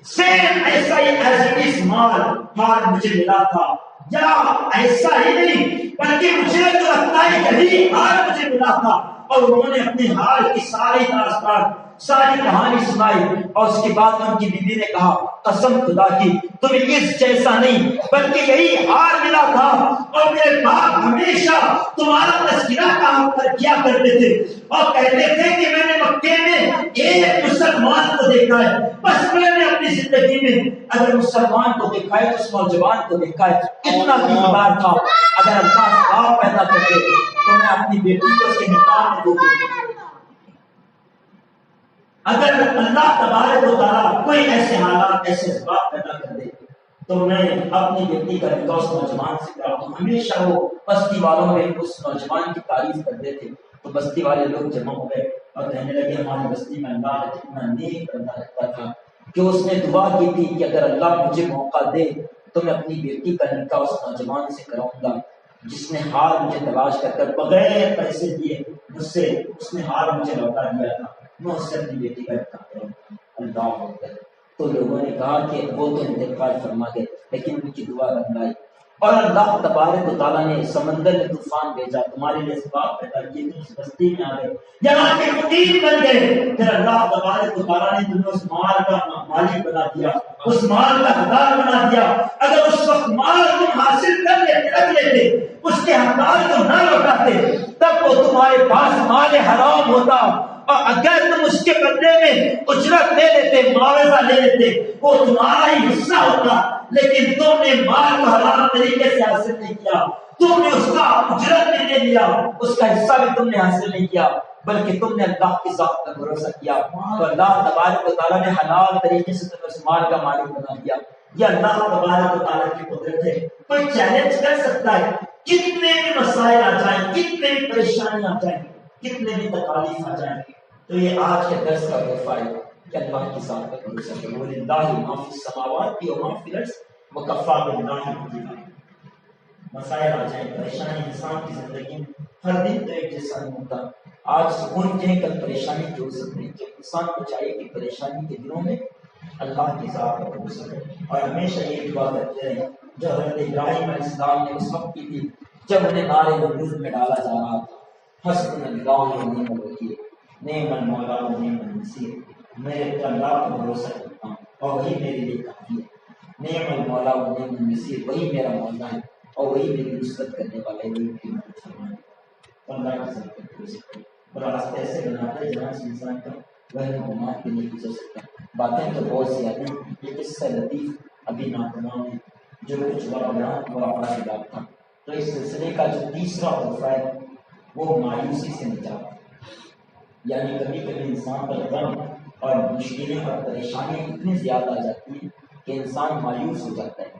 سیم ایسا ہی ایز مال ہار مجھے ملا تھا، یا ایسا ہی نہیں بلکہ مجھے تو لگتا ہے یہی ہار مجھے ملا تھا۔ اور انہوں نے اپنے ہار کی ساری داستان ساری کہانی سنائی، اور اس کے بعد ان کی بیوی نے کہا قسم خدا کی تمہیں اس جیسا نہیں بلکہ یہی ہار ملا تھا، اور میرے باپ ہمیشہ تمہارا تذکرہ کیا کرتے تھے اور کہتے تھے کہ میں نے مکے میں ایک مسلمان کو دیکھا ہے، بس میں نے اپنی زندگی میں اگر مسلمان کو دیکھا ہے تو اس نوجوان کو دیکھا ہے، اتنا دیندار تھا، اگر اللہ باپ پیدا کرتے تو میں اپنی بیٹی کو اس کے نکاح میں دے دیتا۔ اگر اللہ تبارک و تعالیٰ کوئی ایسے حالات ایسے اسباب پیدا کر دے تو میں اپنی بیٹی کا نکاح اس نوجوان سے کراتا ہوں۔ ہمیشہ وہ بستی والوں میں اس نوجوان کی تعریف کرتے تھے، تو بستی والے لوگ جمع ہو گئے اور کہنے لگے ہماری بستی میں اللہ اتنا نیک بندہ رہتا تھا کہ اس نے دعا کی تھی کہ اگر اللہ مجھے موقع دے تو میں اپنی بیٹی کا نکاح اس نوجوان سے کراؤں گا جس نے ہار مجھے تلاش کر بغیر پیسے دیے مجھ سے اس نے ہار مجھے لوٹا دیا تھا، میں اس سے اپنی بیٹی کا نکاح کروں گا۔ اللہ اکبر۔ تو لوگوں نے کہا کہ وہ تو انتقال فرما گئے لیکن ان کی دعا رنگ لائی، اور اللہ تبارک و تعالیٰ نے سمندر میں طوفان بھیجا، تمہارے لیے اسباب پیدا کیے، تم اس بستی میں آ گئے، یہاں کے مقیم بن گئے، پھر اللہ تبارک و تعالیٰ نے تمہیں اس مال کا مالک بنا دیا، اس مال کا حقدار بنا دیا۔ اگر اس وقت مال تم حاصل کر لیتے رکھ لیتے، اس کے حقدار کو نہ لوٹاتے، تب وہ تمہارے پاس مال حرام ہوتا، اور اگر تم اس کے بدلے میں اجرت لے لیتے، معاوضہ لے لیتے، وہ تمہارا ہی حصہ ہوتا، لیکن تم نے مال کو حلال طریقے سے حاصل نہیں کیا، تم نے اس کا اجرت بھی نہیں لیا، اس کا حصہ بھی تم نے حاصل نہیں کیا، بلکہ تم نے اللہ کی ذات پر بھروسہ کیا، تو اللہ تبارک و تعالیٰ نے حلال طریقے سے تمہیں اس مال کا مالک بنا دیا۔ یہ اللہ تبارک و تعالیٰ کی قدرت ہے۔ کوئی چیلنج کر سکتا ہے، کتنے بھی مسائل آ جائیں، کتنے بھی پریشانیاں آ جائیں، کتنے بھی تکالیف آ جائیں، تو یہ آج کے درس کا تحفہ ہے کہ اللہ کی ذات پر بھروسہ کرو۔ للہ ما فی السماوات و ما فی الارض وکفیٰ باللہ حسیبا۔ مسائل آ جائیں، پریشانی انسان کی زندگی میں ہر دن تو ایک جیسا نہیں ہوتا، آج سکون کے کل پریشانی کی ہو سکتی ہے، تو انسان کو چاہیے کہ پریشانی کے دنوں میں اللہ کی ذات پر بھروسہ کرے، اور ہمیشہ یہ دعا کرتے رہے جو حضرت ابراہیم علیہ السلام نے اس وقت کی تھی جب انہیں نار نمرود میں ڈالا جا رہا تھا، حسبنا اللہ و نعم الوکیل، نعم المولا و نعم النصیر، میں اللہ پر بھروسہ کرتا ہوں اور وہی میرے لیے کافی ہے، نعم المولا و نعم النصیر، وہی میرا مولا ہے اور وہی میری نصرت کرنے والا ہے، وہی میری مدد فرمائے۔ اللہ کی ذات پر بھروسہ کرے، اور راستے ایسے بناتا ہے جہاں سے انسان کا وہم گمان بھی نہیں گزر سکتا۔ باتیں تو بہت زیادہ ہیں، یہ قصہ لطیف ابھی ناتمام ہے، جو کچھ بیان ہوا ہمارے بات تھا۔ تو اس سلسلے کا جو تیسرا تحفہ ہے وہ مایوسی سے نجات، یعنی کبھی کبھی انسان پر غم اور مشکلیں اور پریشانیاں اتنی زیادہ آ جاتی ہیں کہ انسان مایوس ہو جاتا ہے،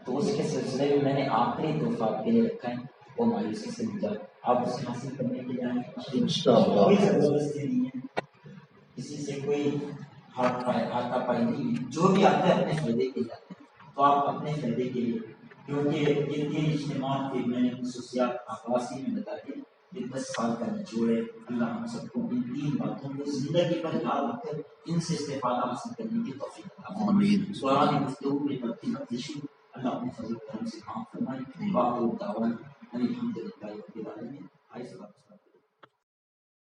تو اس کے سلسلے میں نے آخری تحفہ آپ کے لیے رکھا ہے، وہ مایوسی سے نجات۔ آپ اسے حاصل کرنے کے لیے آئیں، کوئی زبردستی نہیں ہے، کسی سے کوئی ہاتھا پائی نہیں ہے، جو بھی آتے ہیں اپنے فائدے کے لیے آتے ہیں، تو آپ اپنے فائدے کے لیے، کیونکہ یہ 3 اجتماعات کی میں نے خصوصیات آغازی میں بتا دی، یہ 10 سال کا نچوڑ ہے۔ اللہ ہم سب کو ان 3 باتوں کو زندگی پر یاد رکھ کر ان سے استفادہ حاصل کرنے کی توفیق عطا فرمائے۔ قرآن گفتگو میں بڑھتی لفظشی اللہ اپنے فضل کرم سے معاف فرمائے۔ باقی دعوانا الحمدللہ رب العالمین۔